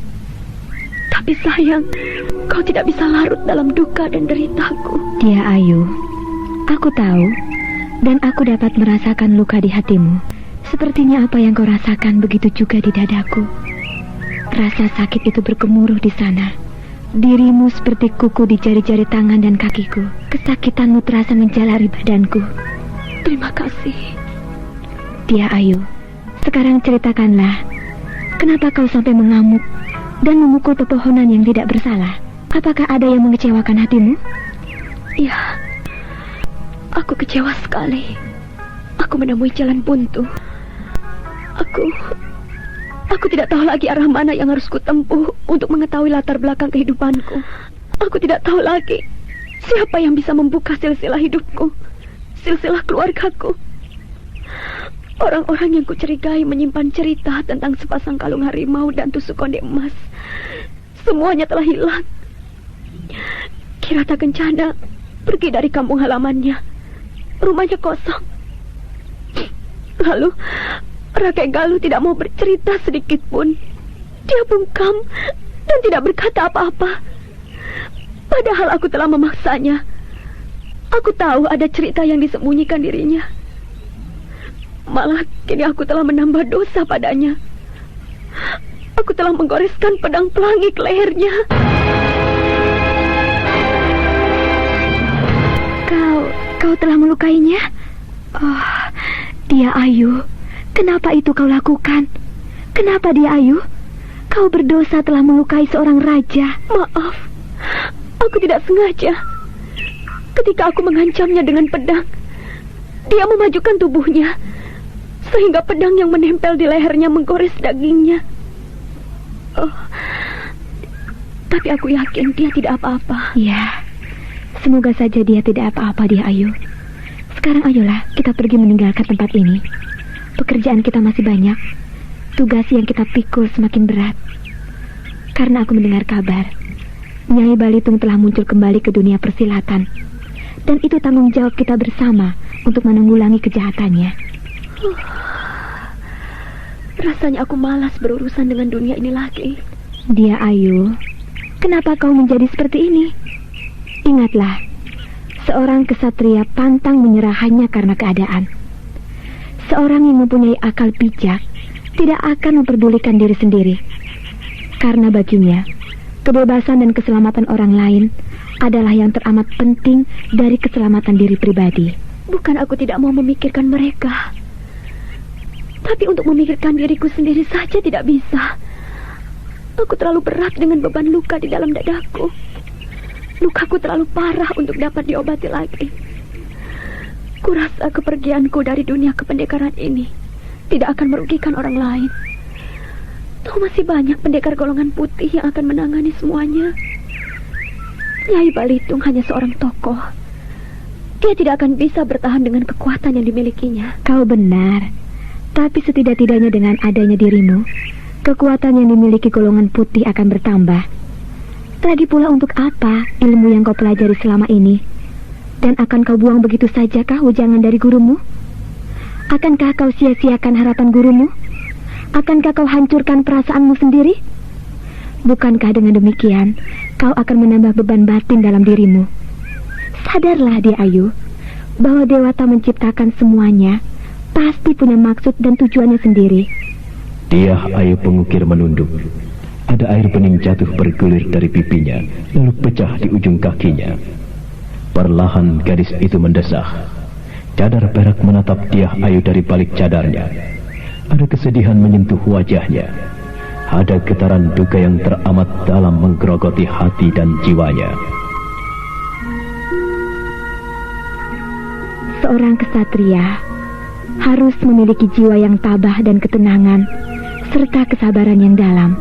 Tapi sayang, kau tidak bisa larut dalam duka dan deritaku. Dia Ayu, aku tahu dan aku dapat merasakan luka di hatimu. Sepertinya apa yang kau rasakan begitu juga di dadaku. Rasa sakit itu bergemuruh di sana. Dirimu seperti kuku di jari-jari tangan dan kakiku. Kesakitanmu terasa menjalari badanku. Terima kasih. Dia Ayu, sekarang ceritakanlah, kenapa kau sampai mengamuk dan memukul pepohonan yang tidak bersalah? Apakah ada yang mengecewakan hatimu? Ya, aku kecewa sekali. Aku menemui jalan buntu. Aku tidak tahu lagi arah mana yang harus kutempuh untuk mengetahui latar belakang kehidupanku. Aku tidak tahu lagi siapa yang bisa membuka silsilah hidupku, silsilah keluargaku. Orang-orang yang kucurigai menyimpan cerita tentang sepasang kalung harimau dan tusuk konde emas, semuanya telah hilang. Kirata Kencana pergi dari kampung halamannya. Rumahnya kosong. Lalu Rakai Galuh tidak mau bercerita sedikit pun. Dia bungkam dan tidak berkata apa-apa. Padahal aku telah memaksanya. Aku tahu ada cerita yang disembunyikan dirinya. Malah kini aku telah menambah dosa padanya. Aku telah menggoreskan pedang pelangi ke lehernya. Kau telah melukainya? Oh, Dia Ayu, kenapa itu kau lakukan? Kenapa Dia Ayu? Kau berdosa telah melukai seorang raja. Maaf, aku tidak sengaja. Ketika aku mengancamnya dengan pedang, dia memajukan tubuhnya, sehingga pedang yang menempel di lehernya menggores dagingnya. Oh, tapi aku yakin dia tidak apa-apa. Ya, semoga saja dia tidak apa-apa, Dia Ayu. Sekarang ayolah kita pergi meninggalkan tempat ini. Pekerjaan kita masih banyak. Tugas yang kita pikul semakin berat. Karena aku mendengar kabar Nyai Balitung telah muncul kembali ke dunia persilatan. Dan itu tanggung jawab kita bersama untuk menanggulangi kejahatannya. Rasanya aku malas berurusan dengan dunia ini lagi. Dia Ayu, kenapa kau menjadi seperti ini? Ingatlah, seorang kesatria pantang menyerah hanya karena keadaan. Seorang yang mempunyai akal bijak tidak akan memperdulikan diri sendiri. Karena baginya, kebebasan dan keselamatan orang lain adalah yang teramat penting dari keselamatan diri pribadi. Bukan aku tidak mau memikirkan mereka, tapi untuk memikirkan diriku sendiri saja tidak bisa. Aku terlalu berat dengan beban luka di dalam dadaku. Lukaku terlalu parah untuk dapat diobati lagi. Kurasa kepergianku dari dunia kependekaran ini tidak akan merugikan orang lain. Toh masih banyak pendekar golongan putih yang akan menangani semuanya. Nyai Balitung hanya seorang tokoh. Dia tidak akan bisa bertahan dengan kekuatan yang dimilikinya. Kau benar. Tapi setidak-tidaknya dengan adanya dirimu, kekuatan yang dimiliki golongan putih akan bertambah. Lagi pula untuk apa ilmu yang kau pelajari selama ini? Dan akan kau buang begitu saja kah ujangan dari gurumu? Akankah kau sia-siakan harapan gurumu? Akankah kau hancurkan perasaanmu sendiri? Bukankah dengan demikian kau akan menambah beban batin dalam dirimu? Sadarlah Dia Ayu, bahwa Dewata menciptakan semuanya pasti punya maksud dan tujuannya sendiri. Dia Ayu pengukir menunduk. Ada air bening jatuh bergulir dari pipinya, lalu pecah di ujung kakinya. Perlahan gadis itu mendesah. Cadar perak menatap Dia Ayu dari balik cadarnya. Ada kesedihan menyentuh wajahnya. Ada getaran duka yang teramat dalam menggerogoti hati dan jiwanya. Seorang kesatria harus memiliki jiwa yang tabah dan ketenangan, serta kesabaran yang dalam.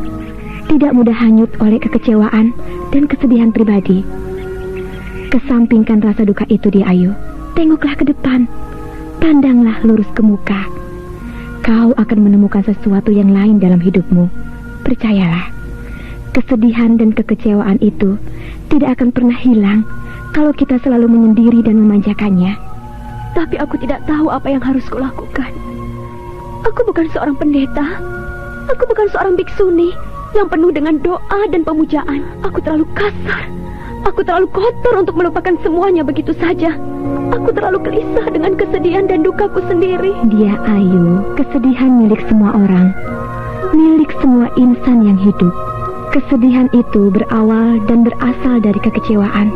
Tidak mudah hanyut oleh kekecewaan dan kesedihan pribadi. Kesampingkan rasa duka itu Dia Ayu. Tengoklah ke depan. Pandanglah lurus ke muka. kau akan menemukan sesuatu yang lain dalam hidupmu. Percayalah, kesedihan dan kekecewaan itu tidak akan pernah hilang kalau kita selalu menyendiri dan memanjakannya. Tapi aku tidak tahu apa yang harus kulakukan. Aku bukan seorang pendeta. Aku bukan seorang biksuni yang penuh dengan doa dan pemujaan. Aku terlalu kasar. Aku terlalu kotor untuk melupakan semuanya begitu saja. Aku terlalu gelisah dengan kesedihan dan dukaku sendiri. Dia Ayu, kesedihan milik semua orang, milik semua insan yang hidup. Kesedihan itu berawal dan berasal dari kekecewaan.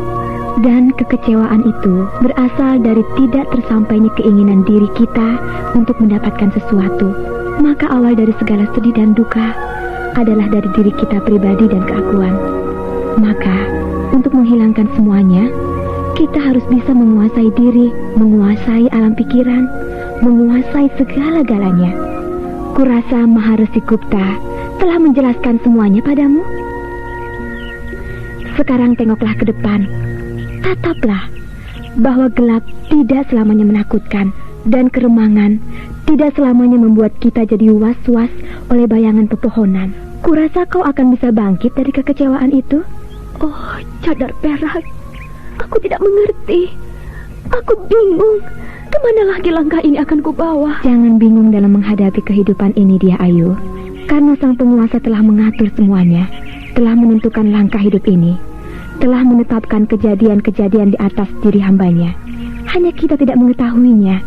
Dan kekecewaan itu berasal dari tidak tersampainya keinginan diri kita untuk mendapatkan sesuatu. Maka awal dari segala sedih dan duka adalah dari diri kita pribadi dan keakuan. Maka, untuk menghilangkan semuanya, kita harus bisa menguasai diri, menguasai alam pikiran, menguasai segala-galanya. Kurasa Maharesi Gupta telah menjelaskan semuanya padamu. Sekarang tengoklah ke depan. Tataplah bahwa gelap tidak selamanya menakutkan dan keremangan tidak selamanya membuat kita jadi was-was oleh bayangan pepohonan. Kurasa kau akan bisa bangkit dari kekecewaan itu. Oh, cadar perak. Aku tidak mengerti. Aku bingung. Kemana lagi langkah ini akan kubawa? Jangan bingung dalam menghadapi kehidupan ini, dia Ayu. Karena sang penguasa telah mengatur semuanya, telah menentukan langkah hidup ini, telah menetapkan kejadian-kejadian di atas diri hambanya. Hanya kita tidak mengetahuinya.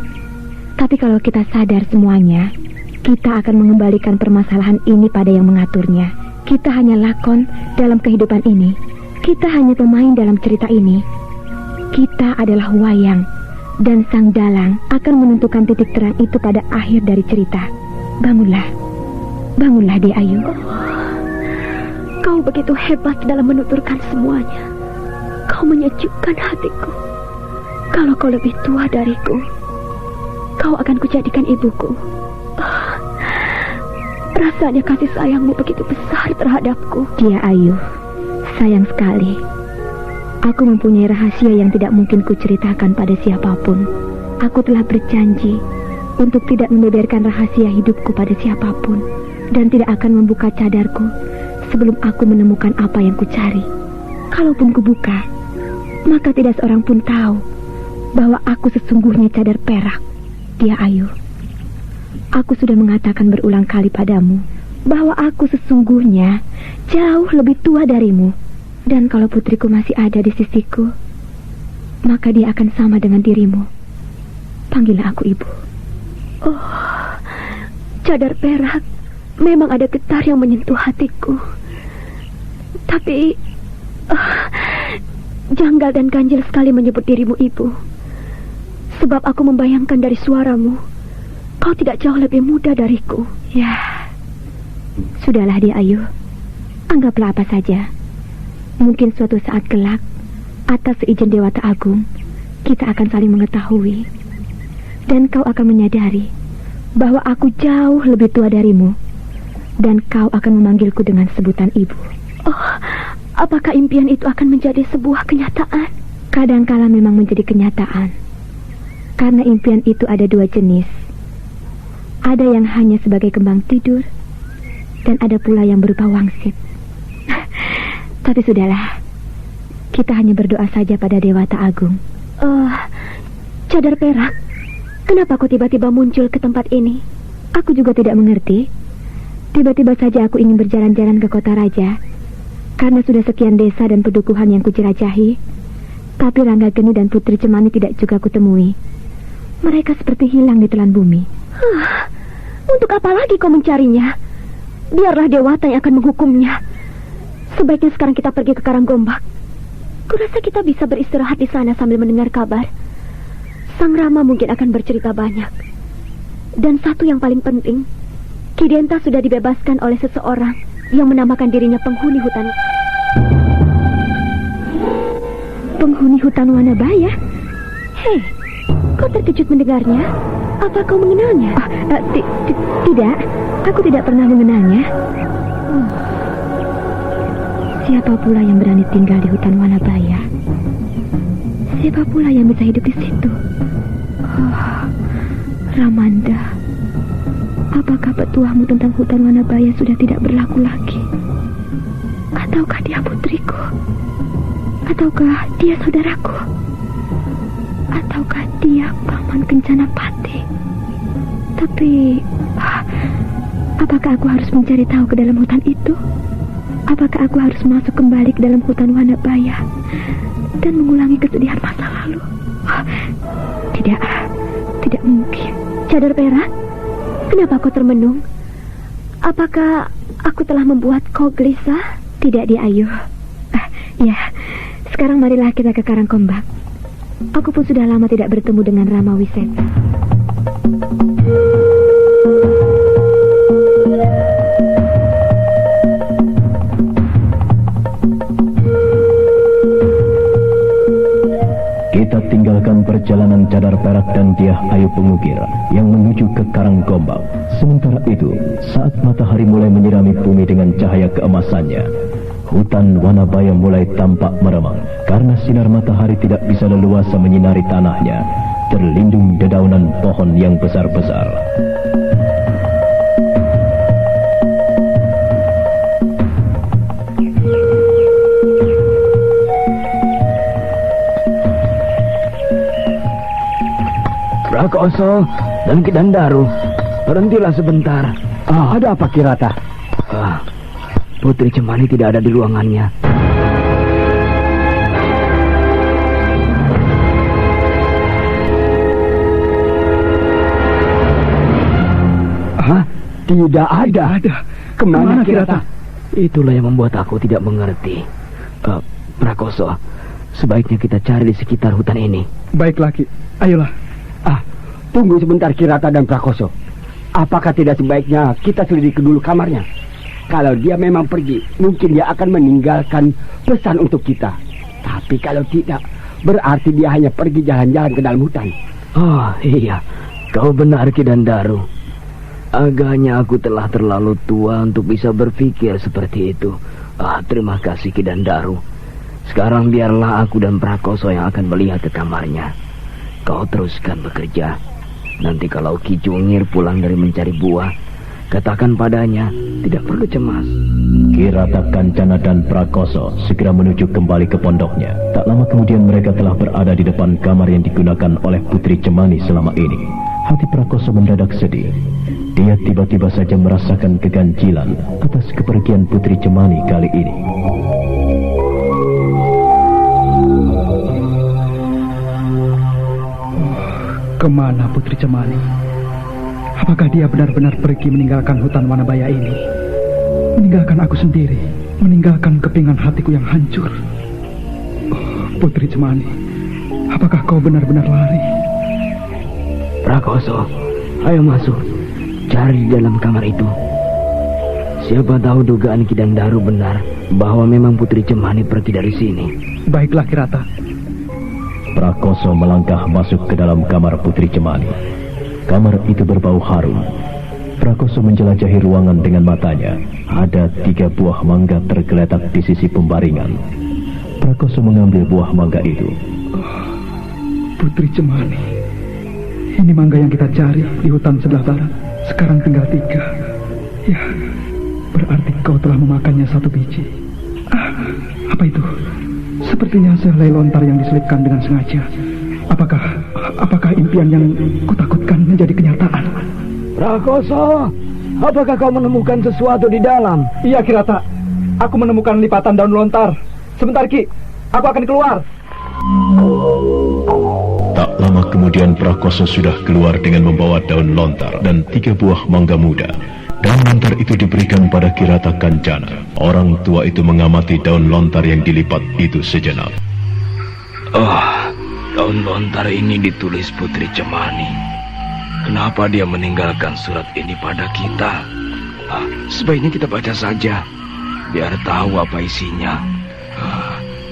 Tapi kalau kita sadar semuanya, kita akan mengembalikan permasalahan ini pada yang mengaturnya. Kita hanya lakon dalam kehidupan ini. Kita hanya pemain dalam cerita ini. Kita adalah wayang, dan sang dalang akan menentukan titik terang itu pada akhir dari cerita. Bangunlah. Bangunlah, dia Ayu. Kau begitu hebat dalam menuturkan semuanya. Kau menyejukkan hatiku. Kalau kau lebih tua dariku, kau akan kujadikan ibuku. Rasanya kasih sayangmu begitu besar terhadapku. Dia Ayu, sayang sekali. Aku mempunyai rahasia yang tidak mungkin kuceritakan pada siapapun. Aku telah berjanji untuk tidak membeberkan rahasia hidupku pada siapapun, dan tidak akan membuka cadarku sebelum aku menemukan apa yang kucari. Kalaupun kubuka, maka tidak seorang pun tahu bahwa aku sesungguhnya cadar perak. Dia Ayu, aku sudah mengatakan berulang kali padamu bahwa aku sesungguhnya jauh lebih tua darimu. Dan kalau putriku masih ada di sisiku, maka dia akan sama dengan dirimu. Panggillah aku ibu. Oh, cadar perak, memang ada getar yang menyentuh hatiku. Tapi janggal dan ganjil sekali menyebut dirimu ibu. Sebab aku membayangkan dari suaramu, kau tidak jauh lebih muda dariku. Ya, sudahlah dia Ayu. Anggaplah apa saja. Mungkin suatu saat kelak, atas seizin Dewata Agung, kita akan saling mengetahui. Dan kau akan menyadari bahwa aku jauh lebih tua darimu. Dan kau akan memanggilku dengan sebutan ibu. Oh, apakah impian itu akan menjadi sebuah kenyataan? Kadangkala memang menjadi kenyataan. Karena impian itu ada dua jenis. Ada yang hanya sebagai kembang tidur, dan ada pula yang berupa wangsit. Tapi sudahlah, kita hanya berdoa saja pada Dewata Agung. Cadar perak, kenapa kau tiba-tiba muncul ke tempat ini? Aku juga tidak mengerti. Tiba-tiba saja aku ingin berjalan-jalan ke kota raja, karena sudah sekian desa dan pedukuhan yang kujelajahi. Tapi Rangga Geni dan Putri Cemani tidak juga kutemui. Mereka seperti hilang di telan bumi. Untuk apa lagi kau mencarinya? Biarlah Dewata yang akan menghukumnya. Sebaiknya sekarang kita pergi ke Karanggombak. Kurasa kita bisa beristirahat di sana sambil mendengar kabar. Sang Rama mungkin akan bercerita banyak. Dan satu yang paling penting, Ki Denta sudah dibebaskan oleh seseorang yang menamakan dirinya penghuni hutan. Penghuni hutan Wanabaya? Hei, kau terkejut mendengarnya? Apa kau mengenalnya? Tidak, aku tidak pernah mengenalnya. Siapa pula yang berani tinggal di hutan Wanabaya? Siapa pula yang bisa hidup di situ? Ramanda. Apakah petuahmu tentang hutan Wanabaya sudah tidak berlaku lagi? Ataukah dia putriku? Ataukah dia saudaraku? Ataukah dia Paman Kencana Pati? Tapi, apakah aku harus mencari tahu ke dalam hutan itu? Apakah aku harus masuk kembali ke dalam hutan Wanabaya dan mengulangi kesedihan masa lalu? Tidak mungkin. Cadar perak, kenapa kau termenung? Apakah aku telah membuat kau gelisah? Tidak, Di Ayu. Ya, sekarang marilah kita ke Karangkombak. Aku pun sudah lama tidak bertemu dengan Rama Wiseta. Kita tinggalkan perjalanan Cadar Perak dan Diah Ayu Pengukir yang menuju ke Karangkombak. Sementara itu, saat matahari mulai menyirami bumi dengan cahaya keemasannya, hutan Wanabaya mulai tampak meremang karena sinar matahari tidak bisa leluasa menyinari tanahnya, terlindung dedaunan pohon yang besar-besar. Prakoso dan Ki Dandaru, berhentilah sebentar. Ada apa Kirata? Putri Cemani tidak ada di ruangannya. Tidak ada. Kemana Kirata? Itulah yang membuat aku tidak mengerti. Prakoso, sebaiknya kita cari di sekitar hutan ini. Baiklah Ki, ayolah. Tunggu sebentar Kirata dan Prakoso. Apakah tidak sebaiknya kita selidiki dulu kamarnya? Kalau dia memang pergi, mungkin dia akan meninggalkan pesan untuk kita. Tapi kalau tidak, berarti dia hanya pergi jalan-jalan ke dalam hutan. Oh iya, kau benar Ki Dandaru. Agaknya aku telah terlalu tua untuk bisa berpikir seperti itu. Terima kasih Ki Dandaru. Sekarang biarlah aku dan Prakoso yang akan melihat ke kamarnya. Kau teruskan bekerja. Nanti kalau Ki Jungir pulang dari mencari buah, katakan padanya tidak perlu cemas. Kirata Kancana dan Prakoso segera menuju kembali ke pondoknya. Tak lama kemudian mereka telah berada di depan kamar yang digunakan oleh Putri Cemani selama ini. Hati Prakoso mendadak sedih. Dia tiba-tiba saja merasakan keganjilan atas kepergian Putri Cemani kali ini. Kemana Putri Cemani? Apakah dia benar-benar pergi meninggalkan hutan Wanabaya ini? Meninggalkan aku sendiri, meninggalkan kepingan hatiku yang hancur. Putri Cemani, apakah kau benar-benar lari? Prakoso, ayo masuk. Cari di dalam kamar itu. Siapa tahu dugaan Ki Dandaru benar bahwa memang Putri Cemani pergi dari sini. Baiklah Kirata. Prakoso melangkah masuk ke dalam kamar Putri Cemani. Kamar itu berbau harum. Prakoso menjelajahi ruangan dengan matanya. Ada 3 buah mangga tergeletak di sisi pembaringan. Prakoso mengambil buah mangga itu. Putri Cemani, ini mangga yang kita cari di hutan sebelah barat. Sekarang tinggal 3. Ya, berarti kau telah memakannya 1 biji. Apa itu? Sepertinya sehelai lontar yang diselipkan dengan sengaja. Apakah impian yang kutakutkan menjadi kenyataan? Prakoso, apakah kau menemukan sesuatu di dalam? Iya Kirata, aku menemukan lipatan daun lontar. Sebentar Ki, aku akan keluar. Tak lama kemudian Prakoso sudah keluar dengan membawa daun lontar dan 3 buah mangga muda. Daun lontar itu diberikan pada Kirata Kancana. Orang tua itu mengamati daun lontar yang dilipat itu sejenak. Daun lontar ini ditulis Putri Cemani. Kenapa dia meninggalkan surat ini pada kita? Sebaiknya kita baca saja, biar tahu apa isinya.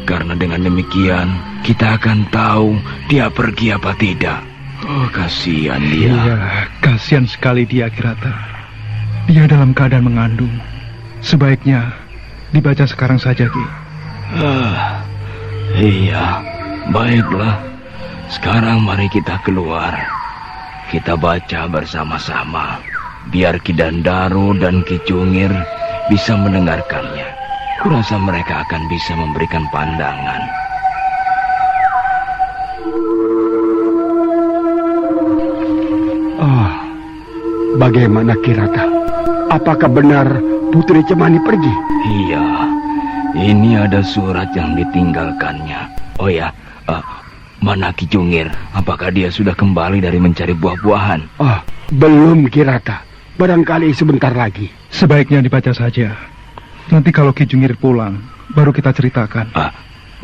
Karena dengan demikian, kita akan tahu dia pergi apa tidak. Kasihan dia. Iya, kasihan sekali dia Kirata. Dia dalam keadaan mengandung. Sebaiknya dibaca sekarang saja, Ki. Iya, baiklah. Sekarang mari kita keluar. Kita baca bersama-sama. biar Ki Dandaro dan Ki Jungir bisa mendengarkannya. Kurasa mereka akan bisa memberikan pandangan. Bagaimana Kirata? Apakah benar Putri Cemani pergi? Iya, ini ada surat yang ditinggalkannya. Oh ya, mana Ki Jungir? Apakah dia sudah kembali dari mencari buah-buahan? Belum Kirata. Barangkali sebentar lagi. Sebaiknya dibaca saja. Nanti kalau Ki Jungir pulang, baru kita ceritakan.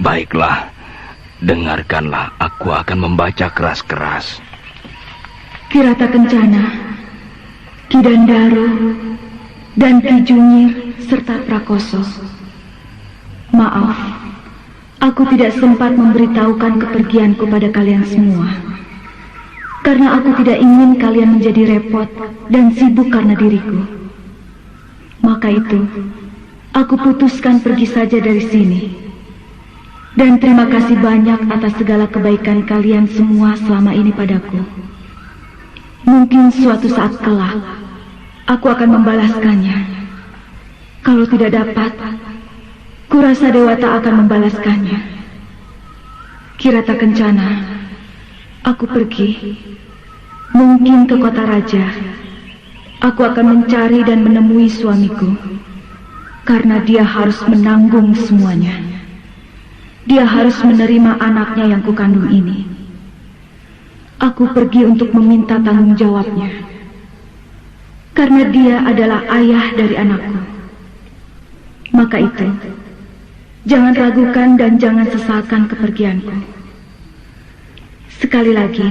Baiklah, dengarkanlah. Aku akan membaca keras-keras. Kirata Kencana, Ki Dandaro, dan Ki Jungir serta Prakoso. Maaf, aku tidak sempat memberitahukan kepergianku pada kalian semua. Karena aku tidak ingin kalian menjadi repot dan sibuk karena diriku. Maka itu, aku putuskan pergi saja dari sini. Dan terima kasih banyak atas segala kebaikan kalian semua selama ini padaku. Mungkin suatu saat kelak, aku akan membalaskannya. Kalau tidak dapat, kurasa Dewata akan membalaskannya. Kirata Kencana, aku pergi. Mungkin ke kota raja. Aku akan mencari dan menemui suamiku. Karena dia harus menanggung semuanya. Dia harus menerima anaknya yang kukandung ini. Aku pergi untuk meminta tanggung jawabnya. Karena dia adalah ayah dari anakku. Maka itu, jangan ragukan dan jangan sesalkan kepergianku. Sekali lagi,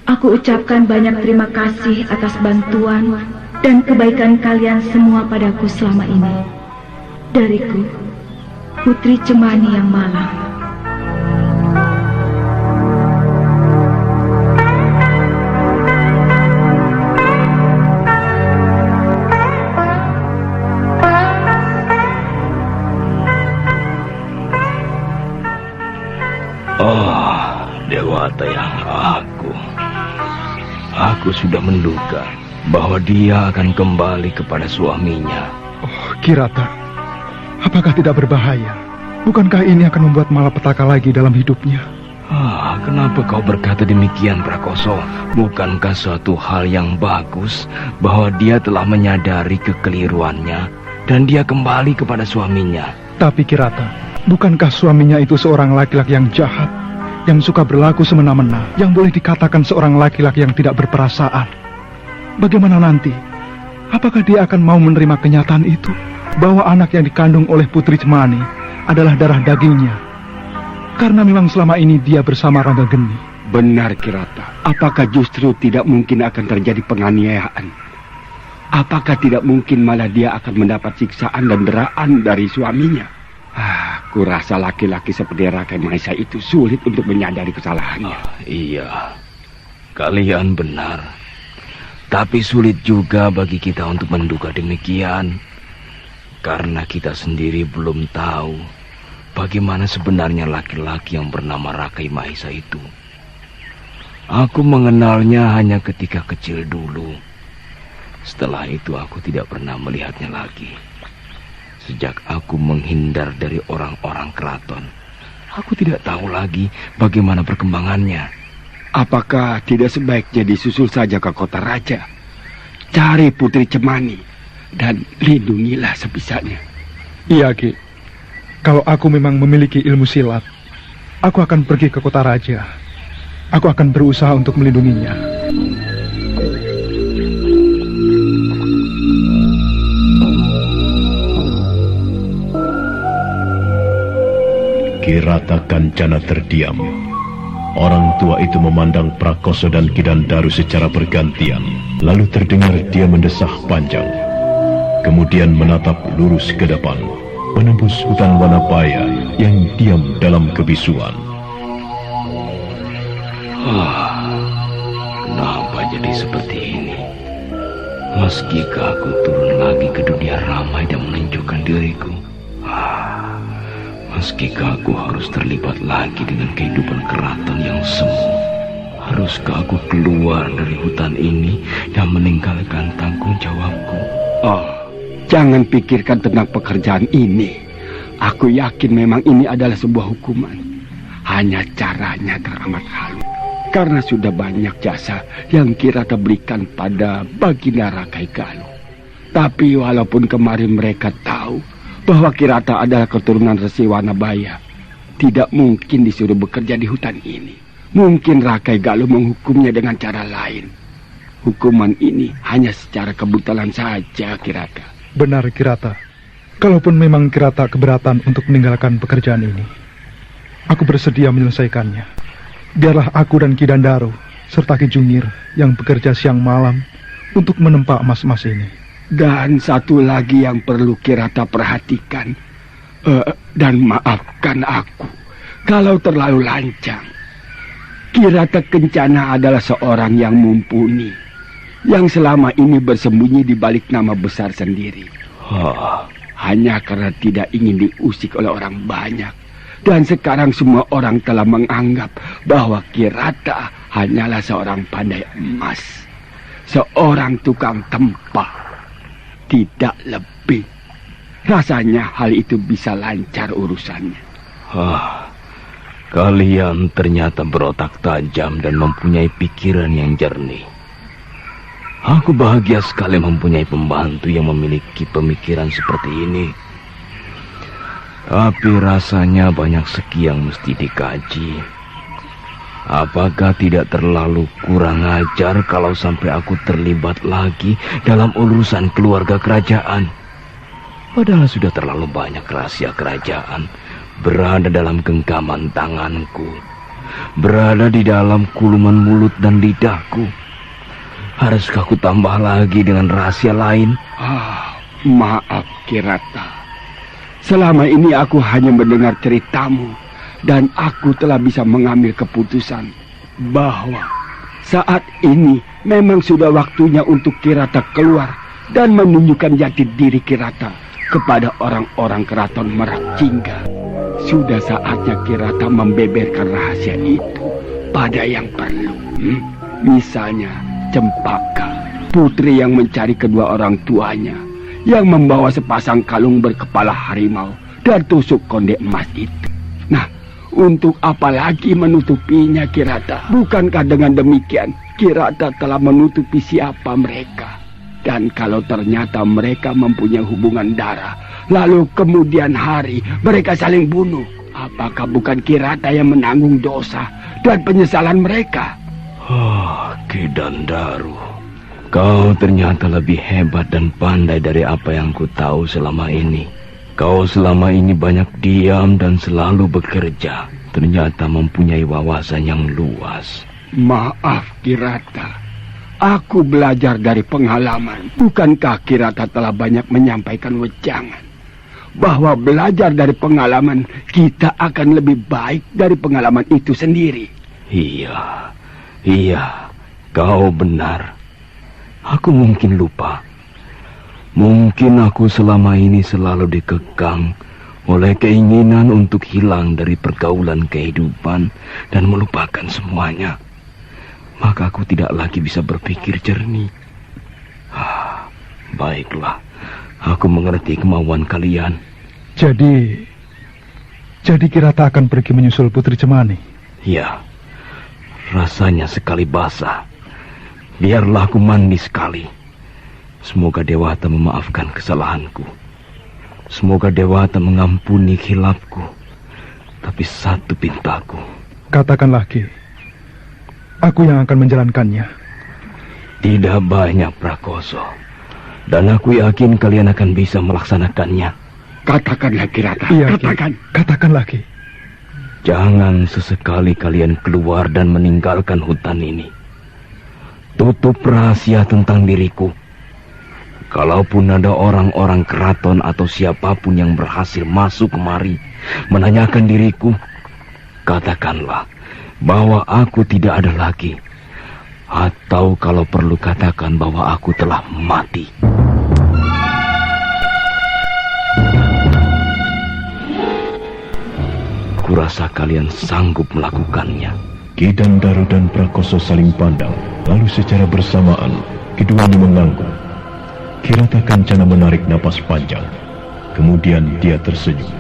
aku ucapkan banyak terima kasih atas bantuan dan kebaikan kalian semua padaku selama ini. Dariku, Putri Cemani yang malang. Dewata yang aku sudah menduga bahwa dia akan kembali kepada suaminya. Kirata, apakah tidak berbahaya? Bukankah ini akan membuat malapetaka lagi dalam hidupnya? Kenapa kau berkata demikian, Prakoso? Bukankah suatu hal yang bagus bahwa dia telah menyadari kekeliruannya dan dia kembali kepada suaminya? Tapi Kirata, bukankah suaminya itu seorang laki-laki yang jahat, yang suka berlaku semena-mena, yang boleh dikatakan seorang laki-laki yang tidak berperasaan? Bagaimana nanti? Apakah dia akan mau menerima kenyataan itu? Bahwa anak yang dikandung oleh Putri Cemani adalah darah dagingnya? Karena memang selama ini dia bersama Rangga Geni. Benar Kirata. Apakah justru tidak mungkin akan terjadi penganiayaan? Apakah tidak mungkin malah dia akan mendapat siksaan dan deraan dari suaminya? Kurasa laki-laki seperti Rakai Mahesa itu sulit untuk menyadari kesalahannya. Iya, kalian benar. Tapi sulit juga bagi kita untuk menduga demikian. Karena kita sendiri belum tahu bagaimana sebenarnya laki-laki yang bernama Rakai Mahesa itu. Aku mengenalnya hanya ketika kecil dulu. Setelah itu aku tidak pernah melihatnya lagi. Sejak aku menghindar dari orang-orang keraton, aku tidak tahu lagi bagaimana perkembangannya. Apakah tidak sebaiknya disusul saja ke kota raja? Cari Putri Cemani dan lindungilah sebisanya. Iya, Ki. Kalau aku memang memiliki ilmu silat, aku akan pergi ke kota raja. Aku akan berusaha untuk melindunginya. Kirata Kancana terdiam. Orang tua itu memandang Prakoso dan Ki Dandaro secara bergantian. Lalu terdengar dia mendesah panjang. Kemudian menatap lurus ke depan, menembus hutan Wanapaya yang diam dalam kebisuan. Kenapa jadi seperti ini? Meskipun aku turun lagi ke dunia ramai dan menunjukkan diriku, meskipun aku harus terlibat lagi dengan kehidupan keraton yang semu, Haruskah aku keluar dari hutan ini dan meninggalkan tanggung jawabku? Oh, jangan pikirkan tentang pekerjaan ini. Aku yakin memang ini adalah sebuah hukuman. Hanya caranya teramat halus. Karena sudah banyak jasa yang Kirata berikan pada Baginda Rakai Galuh. Tapi walaupun kemarin mereka tahu bahwa Kirata adalah keturunan Resi Wanabaya, tidak mungkin disuruh bekerja di hutan ini. Mungkin Rakai Galuh menghukumnya dengan cara lain. Hukuman ini hanya secara kebetulan saja, Kirata. Benar, Kirata. Kalaupun memang Kirata keberatan untuk meninggalkan pekerjaan ini, aku bersedia menyelesaikannya. Biarlah aku dan Ki Dandaro serta Ki Jungir yang bekerja siang malam untuk menempa emas-emas ini. Dan satu lagi yang perlu Kirata perhatikan, dan maafkan aku kalau terlalu lancang. Kirata Kencana adalah seorang yang mumpuni, yang selama ini bersembunyi di balik nama besar sendiri. Hanya karena tidak ingin diusik oleh orang banyak. Dan sekarang semua orang telah menganggap bahwa Kirata hanyalah seorang pandai emas, seorang tukang tempa, tidak lebih. Rasanya hal itu bisa lancar urusannya. Kalian ternyata berotak tajam dan mempunyai pikiran yang jernih. Aku bahagia sekali mempunyai pembantu yang memiliki pemikiran seperti ini. Tapi rasanya banyak segi yang mesti dikaji. Apakah tidak terlalu kurang ajar kalau sampai aku terlibat lagi dalam urusan keluarga kerajaan? Padahal sudah terlalu banyak rahasia kerajaan berada dalam genggaman tanganku, berada di dalam kuluman mulut dan lidahku. Haruskah aku tambah lagi dengan rahasia lain? Maaf, Kirata. Selama ini aku hanya mendengar ceritamu, dan aku telah bisa mengambil keputusan bahwa saat ini memang sudah waktunya untuk Kirata keluar dan menunjukkan jati diri Kirata kepada orang-orang keraton Merak Jingga. Sudah saatnya Kirata membeberkan rahasia itu pada yang perlu. Misalnya Cempaka, putri yang mencari kedua orang tuanya, yang membawa sepasang kalung berkepala harimau dan tusuk konde emas itu. Nah, untuk apa lagi menutupinya, Kirata? Bukankah dengan demikian Kirata telah menutupi siapa mereka? Dan kalau ternyata mereka mempunyai hubungan darah, lalu kemudian hari mereka saling bunuh, apakah bukan Kirata yang menanggung dosa dan penyesalan mereka? Ki Dandaro, kau ternyata lebih hebat dan pandai dari apa yang ku tahu selama ini. Kau selama ini banyak diam dan selalu bekerja, ternyata mempunyai wawasan yang luas. Maaf, Kirata. Aku belajar dari pengalaman. Bukankah Kirata telah banyak menyampaikan wejangan bahwa belajar dari pengalaman kita akan lebih baik dari pengalaman itu sendiri? Iya, kau benar. Aku mungkin lupa. Mungkin aku selama ini selalu dikekang oleh keinginan untuk hilang dari pergaulan kehidupan dan melupakan semuanya. Maka aku tidak lagi bisa berpikir jernih. Baiklah, aku mengerti kemauan kalian. Jadi Kirata akan pergi menyusul Putri Cemani? Ya, rasanya sekali basah. Biarlah aku mandi sekali. Semoga Dewata memaafkan kesalahanku. Semoga Dewata mengampuni khilafku. Tapi satu pintaku. Katakanlah, Ki. Aku yang akan menjalankannya. Tidak banyak, Prakoso. Dan aku yakin kalian akan bisa melaksanakannya. Katakanlah, Kirata. Iya, katakanlah, Ki. Jangan sesekali kalian keluar dan meninggalkan hutan ini. Tutup rahasia tentang diriku. Kalaupun ada orang-orang keraton atau siapapun yang berhasil masuk kemari menanyakan diriku, katakanlah bahwa aku tidak ada lagi. Atau kalau perlu katakan bahwa aku telah mati. Kurasa kalian sanggup melakukannya. Ki Dandaru dan Prakoso saling pandang, lalu secara bersamaan keduanya mengangguk. Kirata Kancana menarik napas panjang, kemudian dia tersenyum.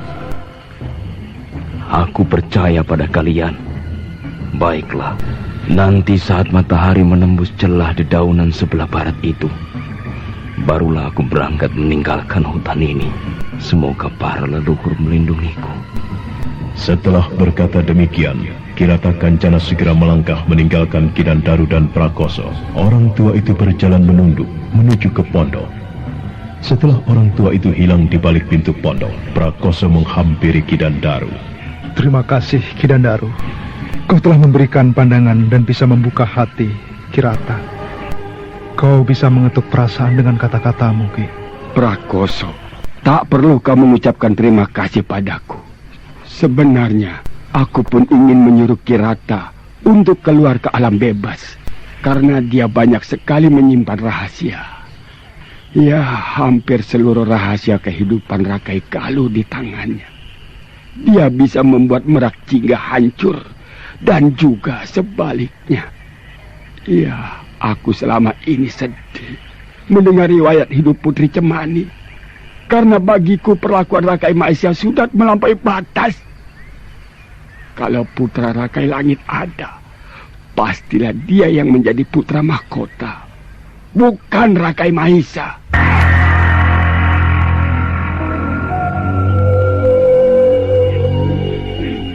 Aku percaya pada kalian. Baiklah, nanti saat matahari menembus celah dedaunan sebelah barat itu, barulah aku berangkat meninggalkan hutan ini. Semoga para leluhur melindungiku. Setelah berkata demikian, Kirata Kancana segera melangkah meninggalkan Ki Dandaru dan Prakoso. Orang tua itu berjalan menunduk menuju ke pondok. Setelah orang tua itu hilang di balik pintu pondok, Prakoso menghampiri Ki Dandaru. Terima kasih, Ki Dandaru. Kau telah memberikan pandangan dan bisa membuka hati, Kirata. Kau bisa mengetuk perasaan dengan kata-katamu, Ki. Prakoso, tak perlu kau mengucapkan terima kasih padaku. Sebenarnya, aku pun ingin menyuruh Kirata untuk keluar ke alam bebas, karena dia banyak sekali menyimpan rahasia. Ya, hampir seluruh rahasia kehidupan Rakai Galuh di tangannya. Dia bisa membuat Merak Jingga hancur, dan juga sebaliknya. Ya, aku selama ini sedih mendengar riwayat hidup Putri Cemani, karena bagiku perlakuan Rakai Mahisa sudah melampaui batas. Kalau putra Rakai Langit ada, pastilah dia yang menjadi putra mahkota, bukan Rakai Mahisa.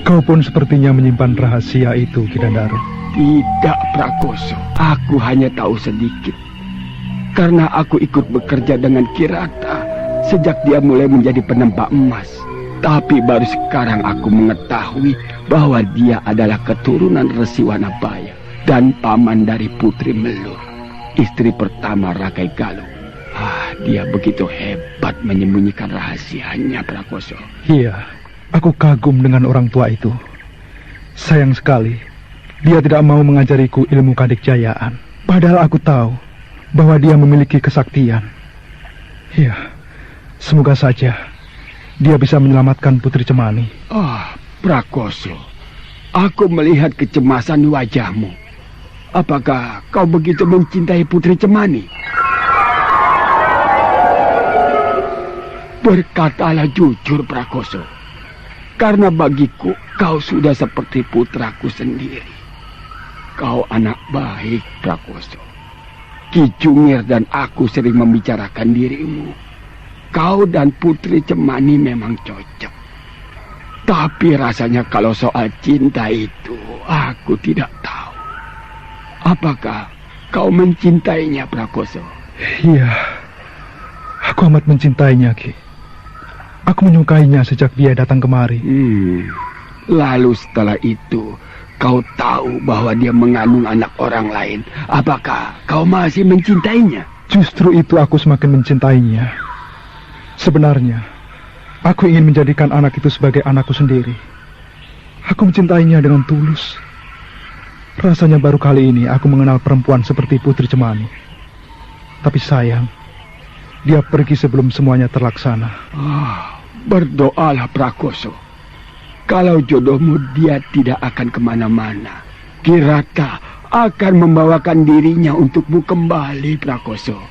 Kau pun sepertinya menyimpan rahasia itu, Ki Dandaru. Tidak, Prakoso. Aku hanya tahu sedikit. Karena aku ikut bekerja dengan Kirata sejak dia mulai menjadi penempa emas. Tapi baru sekarang aku mengetahui bahwa dia adalah keturunan Resi Wanabaya dan paman dari Putri Melur, istri pertama Rakai Galuh. Dia begitu hebat menyembunyikan rahasianya, Prakoso. Iya, aku kagum dengan orang tua itu. Sayang sekali, dia tidak mau mengajariku ilmu kadikjayaan. Padahal aku tahu bahwa dia memiliki kesaktian. Iya, semoga saja dia bisa menyelamatkan Putri Cemani. Prakoso, aku melihat kecemasan wajahmu. Apakah kau begitu mencintai Putri Cemani? Berkatalah jujur, Prakoso. Karena bagiku kau sudah seperti putraku sendiri. Kau anak baik, Prakoso. Ki Jungir dan aku sering membicarakan dirimu. Kau dan Putri Cemani memang cocok. Tapi rasanya kalau soal cinta itu, aku tidak tahu. Apakah kau mencintainya, Prakoso? Iya, aku amat mencintainya, Ki. Aku menyukainya sejak dia datang kemari. Lalu setelah itu, kau tahu bahwa dia mengandung anak orang lain. Apakah kau masih mencintainya? Justru itu aku semakin mencintainya. Sebenarnya, aku ingin menjadikan anak itu sebagai anakku sendiri. Aku mencintainya dengan tulus. Rasanya baru kali ini aku mengenal perempuan seperti Putri Cemani. Tapi sayang, dia pergi sebelum semuanya terlaksana. Berdoalah, Prakoso. Kalau jodohmu dia tidak akan kemana-mana. Kirata akan membawakan dirinya untukmu kembali, Prakoso.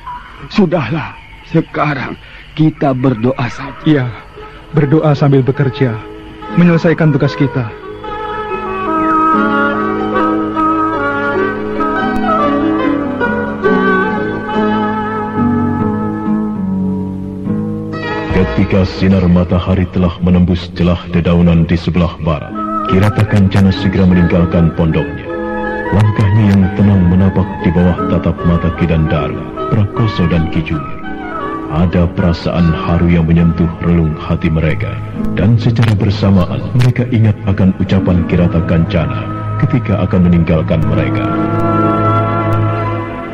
Sudahlah, sekarang kita berdoa saja. Iya, berdoa sambil bekerja, menyelesaikan tugas kita. Ketika sinar matahari telah menembus celah dedaunan di sebelah barat, Kirata Kancana segera meninggalkan pondoknya. Langkahnya yang tenang menapak di bawah tatap mata Ki Dandaru, Prakoso dan Ki Jungir. Ada perasaan haru yang menyentuh relung hati mereka, dan secara bersamaan mereka ingat akan ucapan Kirata Kancana ketika akan meninggalkan mereka.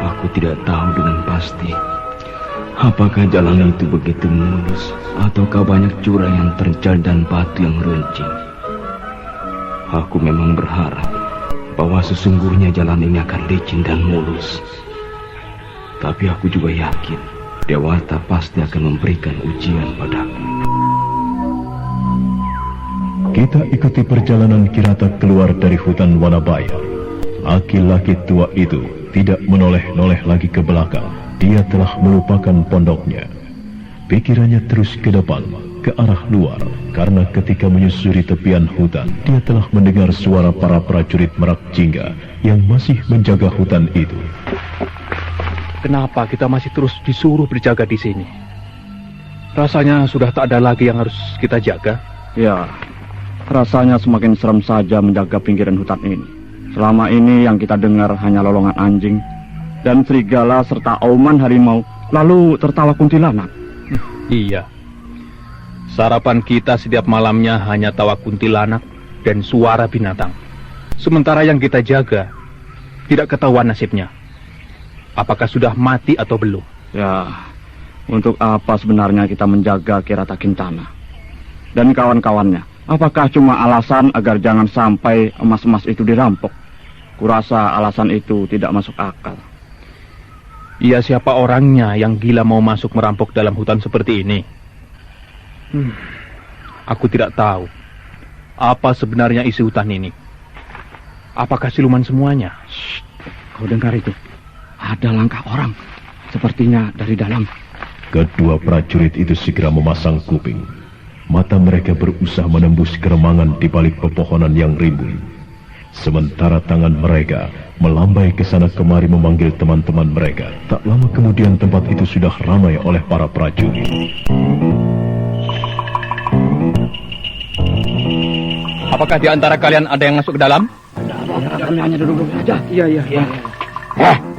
Aku tidak tahu dengan pasti apakah jalan itu begitu mulus, ataukah banyak jurang yang terjal dan batu yang runcing. Aku memang berharap bahwa sesungguhnya jalan ini akan licin dan mulus. Tapi aku juga yakin Dewata pasti akan memberikan ujian padaku. Kita ikuti perjalanan Kirata keluar dari hutan Wanabaya. Laki-laki tua itu tidak menoleh-noleh lagi ke belakang. Dia telah melupakan pondoknya. Pikirannya terus ke depan, ke arah luar, karena ketika menyusuri tepian hutan, dia telah mendengar suara para prajurit Merak Jingga yang masih menjaga hutan itu. Kenapa kita masih terus disuruh berjaga di sini? Rasanya sudah tak ada lagi yang harus kita jaga. Ya, rasanya semakin serem saja menjaga pinggiran hutan ini. Selama ini yang kita dengar hanya lolongan anjing dan serigala serta auman harimau, lalu tertawa kuntilanak. Iya. Sarapan kita setiap malamnya hanya tawa kuntilanak dan suara binatang. Sementara yang kita jaga tidak ketahuan nasibnya. Apakah sudah mati atau belum? Ya, untuk apa sebenarnya kita menjaga Kirata Kencana dan kawan-kawannya? Apakah cuma alasan agar jangan sampai emas-emas itu dirampok? Kurasa alasan itu tidak masuk akal. Iya, siapa orangnya yang gila mau masuk merampok dalam hutan seperti ini? Aku tidak tahu. Apa sebenarnya isi hutan ini? Apakah siluman semuanya? Shh, kau dengar itu? Ada langkah orang. Sepertinya dari dalam. Kedua prajurit itu segera memasang kuping. Mata mereka berusaha menembus keremangan di balik pepohonan yang rimbun. Sementara tangan mereka melambai ke sana kemari memanggil teman-teman mereka. Tak lama kemudian tempat itu sudah ramai oleh para prajurit. Apakah di antara kalian ada yang masuk ke dalam? Kami hanya duduk saja. Iya.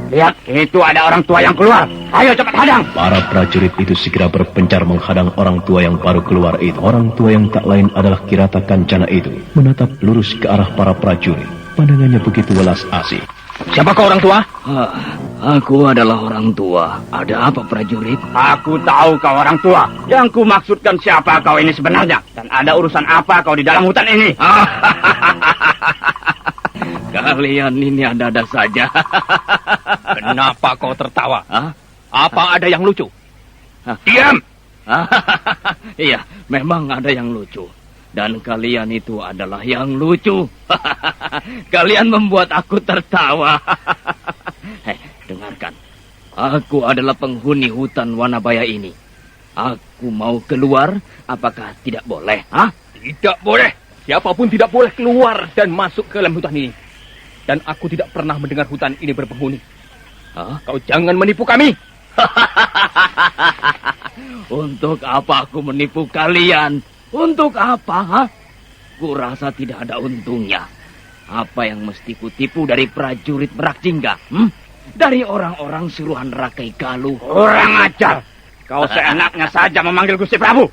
Lihat, itu ada orang tua yang keluar. Ayo cepat hadang. Para prajurit itu segera berpencar menghadang orang tua yang baru keluar itu. Orang tua yang tak lain adalah Kirata Kencana itu menatap lurus ke arah para prajurit. Pandangannya begitu welas asih. Siapa kau orang tua? Aku adalah orang tua. Ada apa prajurit? Aku tahu kau orang tua. Yang ku maksudkan siapa kau ini sebenarnya. Dan ada urusan apa kau di dalam hutan ini? Kalian ini ada-ada saja. Kenapa kau tertawa? Apa ada yang lucu? Diam! Iya, memang ada yang lucu. Dan kalian itu adalah yang lucu. Kalian membuat aku tertawa. Hei, dengarkan. Aku adalah penghuni hutan Wanabaya ini. Aku mau keluar, apakah tidak boleh? Tidak boleh. Siapapun tidak boleh keluar dan masuk ke dalam hutan ini. Dan aku tidak pernah mendengar hutan ini berpenghuni. Kau jangan menipu kami. Untuk apa aku menipu kalian? Untuk apa? Kurasa tidak ada untungnya. Apa yang mesti kutipu dari prajurit Merak Jingga? Dari orang-orang suruhan Rakai Galuh. Kurang ajar. Kau seenaknya saja memanggil Gusti Prabu.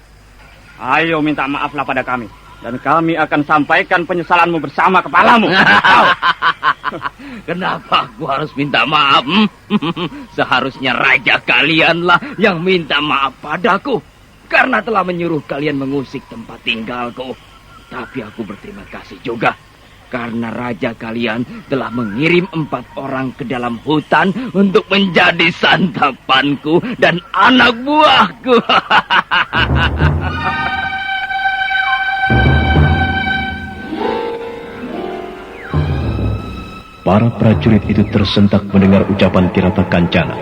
Ayo minta maaflah pada kami. Dan kami akan sampaikan penyesalanmu bersama kepalamu. Kenapa aku harus minta maaf? Seharusnya raja kalianlah yang minta maaf padaku. Karena telah menyuruh kalian mengusik tempat tinggalku. Tapi aku berterima kasih juga. Karena raja kalian telah mengirim 4 orang ke dalam hutan untuk menjadi santapanku dan anak buahku. Para prajurit itu tersentak mendengar ucapan Kirata Kencana.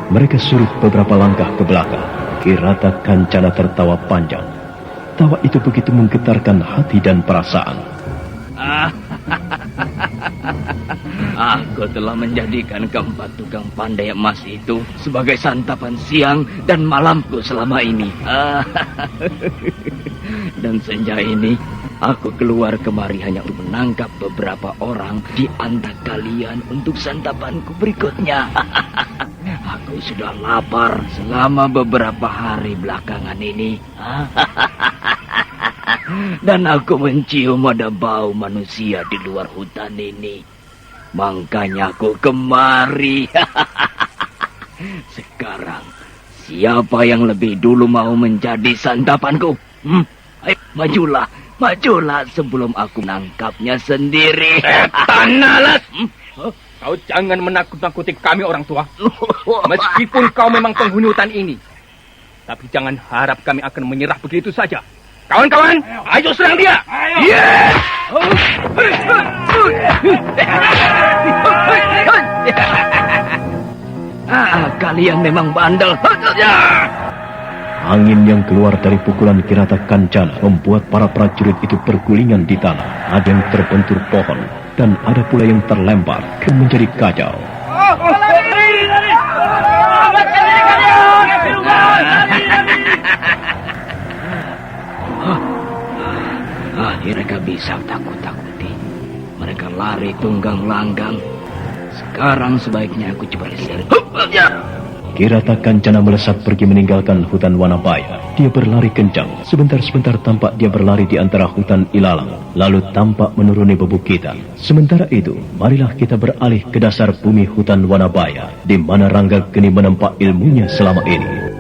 Mereka surut beberapa langkah ke belakang. Kirata Kencana tertawa panjang. Tawa itu begitu menggetarkan hati dan perasaan. Aku telah menjadikan keempat tukang pandai emas itu sebagai santapan siang dan malamku selama ini. Dan senja ini aku keluar kemari hanya untuk menangkap beberapa orang di antara kalian untuk santapanku berikutnya. Aku sudah lapar selama beberapa hari belakangan ini. Dan aku mencium ada bau manusia di luar hutan ini. Makanya aku kemari. Sekarang, siapa yang lebih dulu mau menjadi santapanku? Ayo, majulah sebelum aku menangkapnya sendiri. Setan alat! Kau jangan menakut-nakuti kami orang tua. Meskipun kau memang penghuni hutan ini. Tapi jangan harap kami akan menyerah begitu saja. Kawan-kawan, ayo serang dia. Yes! Kalian memang bandel. Angin yang keluar dari pukulan Kirata Kancana membuat para prajurit itu bergulingan di tanah. Ada yang terbentur pohon dan ada pula yang terlempar dan menjadi kacau. Mereka bisa takut-takuti. Mereka lari tunggang langgang. Sekarang sebaiknya aku coba seret. Kirata Kancana melesat pergi meninggalkan hutan Wanabaya. Dia berlari kencang. Sebentar-sebentar tampak dia berlari di antara hutan ilalang. Lalu tampak menuruni bebukitan. Sementara itu, marilah kita beralih ke dasar bumi hutan Wanabaya, di mana Rangga Geni menempa ilmunya selama ini.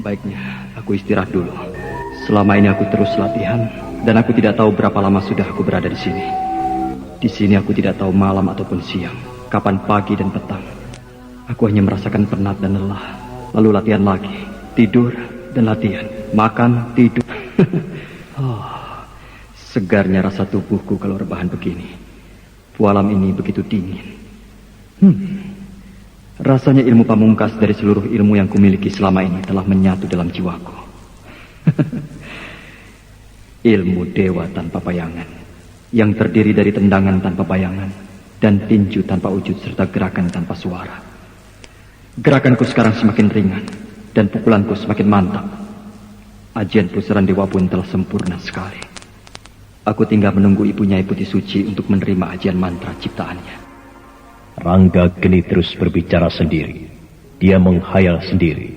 Sebaiknya aku istirahat dulu. Selama ini aku terus latihan, dan aku tidak tahu berapa lama sudah aku berada di sini. Di sini aku tidak tahu malam ataupun siang, kapan pagi dan petang. Aku hanya merasakan penat dan lelah. Lalu latihan lagi, tidur dan latihan, makan, tidur. Segarnya rasa tubuhku kalau rebahan begini. Pualam ini begitu dingin. Rasanya ilmu pamungkas dari seluruh ilmu yang kumiliki selama ini telah menyatu dalam jiwaku. Ilmu dewa tanpa bayangan, yang terdiri dari tendangan tanpa bayangan dan tinju tanpa wujud serta gerakan tanpa suara. Gerakanku sekarang semakin ringan dan pukulanku semakin mantap. Ajian pusaran dewa pun telah sempurna sekali. Aku tinggal menunggu Ibu Nyai Putih Suci untuk menerima ajian mantra ciptaannya. Rangga Geni terus berbicara sendiri. Dia menghayal sendiri.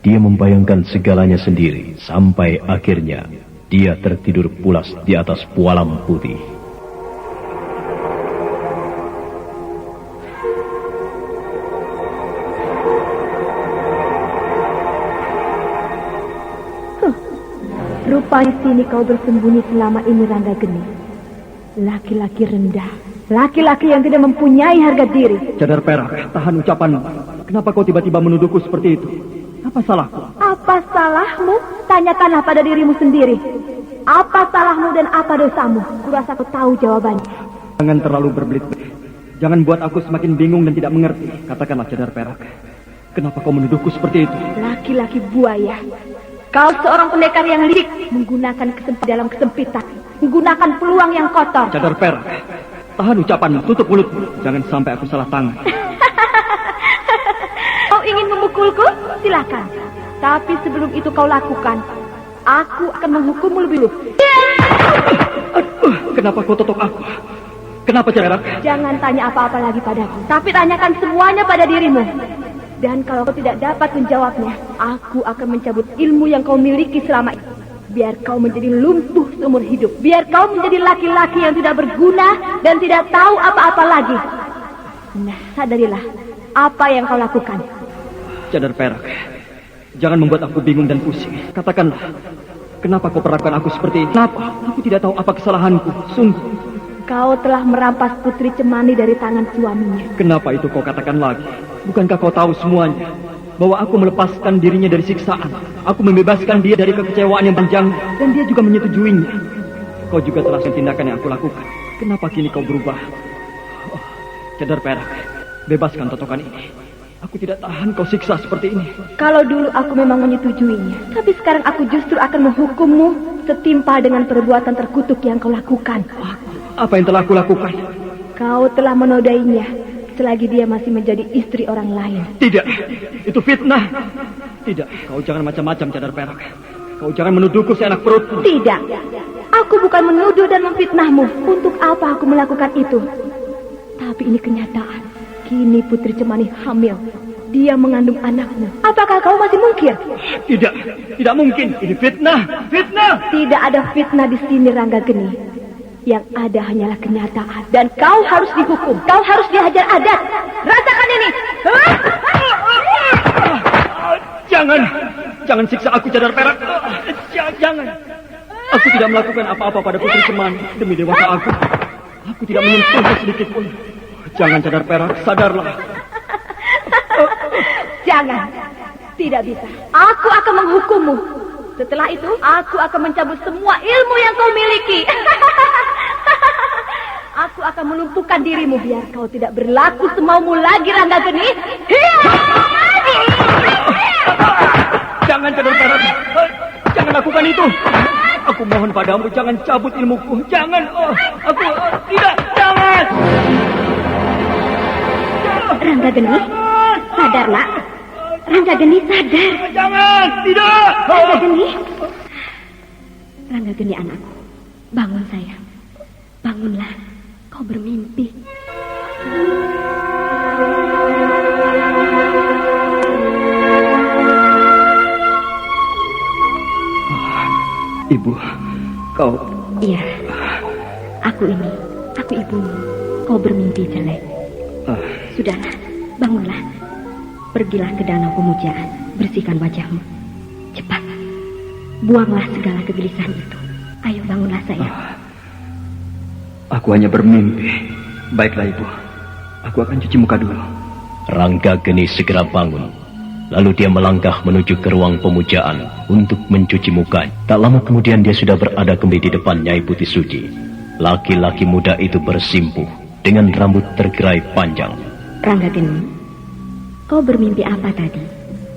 Dia membayangkan segalanya sendiri. Sampai akhirnya dia tertidur pulas di atas pualam putih. Rupanya sini kau bersembunyi selama ini, Rangga Geni. Laki-laki rendah, laki-laki yang tidak mempunyai harga diri. Cadar perak, tahan ucapanmu. Kenapa kau tiba-tiba menuduhku seperti itu? Apa salahku? Apa salahmu? Tanyakanlah pada dirimu sendiri. Apa salahmu dan apa dosamu? Kurasa kau tahu jawabannya. Jangan terlalu berbelit-belit. Jangan buat aku semakin bingung dan tidak mengerti. Katakanlah, Cadar perak, kenapa kau menuduhku seperti itu? Laki-laki buaya. Kau seorang pendekar yang licik, menggunakan dalam kesempitan, menggunakan peluang yang kotor. Cadar perak, tahan ucapanmu, tutup mulutmu. Jangan sampai aku salah tangan. Kau ingin memukulku? Silakan. Tapi sebelum itu kau lakukan, aku akan menghukummu lebih dulu. Kenapa kau totok aku? Kenapa, Cadar perak? Jangan tanya apa-apa lagi padaku, tapi tanyakan semuanya pada dirimu. Dan kalau kau tidak dapat menjawabnya, aku akan mencabut ilmu yang kau miliki selama ini. Biar kau menjadi lumpuh seumur hidup. Biar kau menjadi laki-laki yang tidak berguna dan tidak tahu apa-apa lagi. Nah, sadarilah apa yang kau lakukan. Cadar perak, jangan membuat aku bingung dan pusing. Katakanlah, kenapa kau perlakukan aku seperti ini? Kenapa? Aku tidak tahu apa kesalahanku, sungguh. Kau telah merampas Putri Cemani dari tangan suaminya. Kenapa itu kau katakan lagi? Bukankah kau tahu semuanya? Bahwa aku melepaskan dirinya dari siksaan. Aku membebaskan dia dari kekecewaan yang panjang. Dan dia juga menyetujuinya. Kau juga telah tindakan yang aku lakukan. Kenapa kini kau berubah? Oh, Cadar perak, bebaskan totokan ini. Aku tidak tahan kau siksa seperti ini. Kalau dulu aku memang menyetujuinya, tapi sekarang aku justru akan menghukummu setimpal dengan perbuatan terkutuk yang kau lakukan. Apa yang telah aku lakukan? Kau telah menodainya selagi dia masih menjadi istri orang lain. Tidak, itu fitnah. Tidak, kau jangan macam-macam, Cadar perak. Kau jangan menuduhku seenak perutmu. Tidak, aku bukan menuduh dan memfitnahmu. Untuk apa aku melakukan itu? Tapi ini kenyataan. Kini Putri Cemani hamil. Dia mengandung anakmu. Apakah kau masih mungkir? Tidak, tidak mungkin. Ini fitnah, fitnah. Tidak ada fitnah di sini, Rangga Geni. Yang ada hanyalah kenyataan. Dan kau harus dihukum. Kau harus dihajar adat. Rasakan ini. Jangan siksa aku, Cadar perak. Jangan. Aku tidak melakukan apa-apa pada Putri Cemani. Demi dewasa aku tidak menyentuhnya sedikit pun. Jangan, Cadar perak, sadarlah. Jangan. Tidak bisa. Aku akan menghukummu. Setelah itu, aku akan mencabut semua ilmu yang kau miliki. Aku akan melumpuhkan dirimu biar kau tidak berlaku semaumu lagi, Ranggageni. Jangan, Cador. Jangan lakukan itu. Aku mohon padamu, jangan cabut ilmuku. Jangan. Tidak, jangan. Ranggageni, sadar, nak. Ranggageni, sadar. Jangan, tidak. Ranggageni. Ranggageni, anakku. Bangun, sayang. Bangunlah. Kau bermimpi. Ibu, kau... Iya, aku ini. Aku ibumu. Kau bermimpi jelek. Sudahlah, bangunlah. Pergilah ke danau pemujaan. Bersihkan wajahmu. Cepat. Buanglah segala kegelisahan itu. Ayo bangunlah, sayang. Aku hanya bermimpi. Baiklah, Ibu. Aku akan cuci muka dulu. Ranggageni segera bangun. Lalu dia melangkah menuju ke ruang pemujaan untuk mencuci muka. Tak lama kemudian dia sudah berada kembali di depan Nyai Putih Suci. Laki-laki muda itu bersimpuh dengan rambut tergerai panjang. Ranggageni, kau bermimpi apa tadi?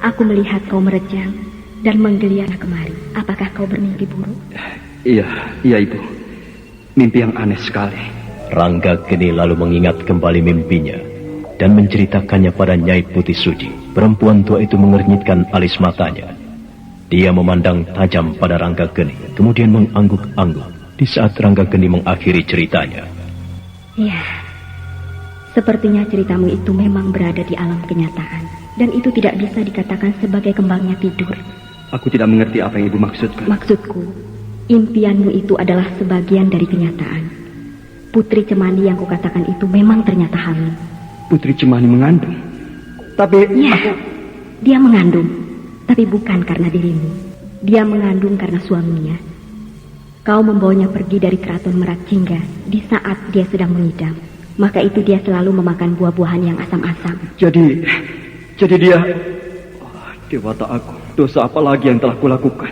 Aku melihat kau merejang dan menggeliat kemari. Apakah kau bermimpi buruk? Iya, Ibu. Mimpi yang aneh sekali. Ranggageni lalu mengingat kembali mimpinya dan menceritakannya pada Nyai Putih Suci. Perempuan tua itu mengernyitkan alis matanya. Dia memandang tajam pada Ranggageni, kemudian mengangguk-angguk di saat Ranggageni mengakhiri ceritanya. Ya, sepertinya ceritamu itu memang berada di alam kenyataan, dan itu tidak bisa dikatakan sebagai kembangnya tidur. Aku tidak mengerti apa yang Ibu maksudkan. Maksudku, impianmu itu adalah sebagian dari kenyataan. Putri Cemani yang kukatakan itu memang ternyata hamil. Putri Cemani mengandung? Tapi... Ya, dia mengandung. Tapi bukan karena dirimu. Dia mengandung karena suaminya. Kau membawanya pergi dari keraton Merakjingga di saat dia sedang mengidam. Maka itu dia selalu memakan buah-buahan yang asam-asam. Jadi dia... Dewata aku, dosa apa lagi yang telah kulakukan?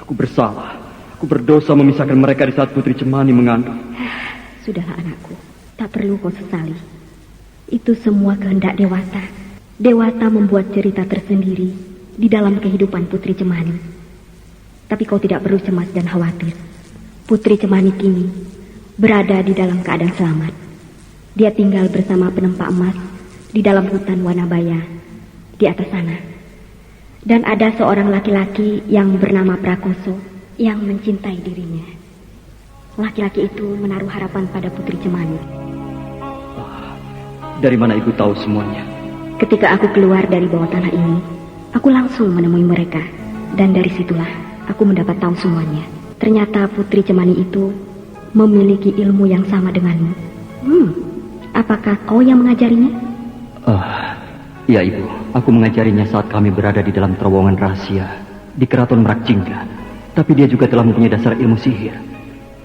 Aku bersalah. Aku berdosa memisahkan mereka di saat Putri Cemani mengandung. Sudahlah, anakku. Tak perlu kau sesali. Itu semua kehendak Dewata. Dewata membuat cerita tersendiri di dalam kehidupan Putri Cemani. Tapi kau tidak perlu cemas dan khawatir. Putri Cemani kini berada di dalam keadaan selamat. Dia tinggal bersama penempa emas di dalam hutan Wanabaya di atas sana. Dan ada seorang laki-laki yang bernama Prakoso yang mencintai dirinya. Laki-laki itu menaruh harapan pada Putri Cemani. Dari mana Ibu tahu semuanya? Ketika aku keluar dari bawah tanah ini, aku langsung menemui mereka. Dan dari situlah aku mendapat tahu semuanya. Ternyata Putri Cemani itu memiliki ilmu yang sama denganmu. Apakah kau yang mengajarinya? Ya, Ibu. Aku mengajarinya saat kami berada di dalam terowongan rahasia di keraton Merakjingga. Tapi dia juga telah mempunyai dasar ilmu sihir,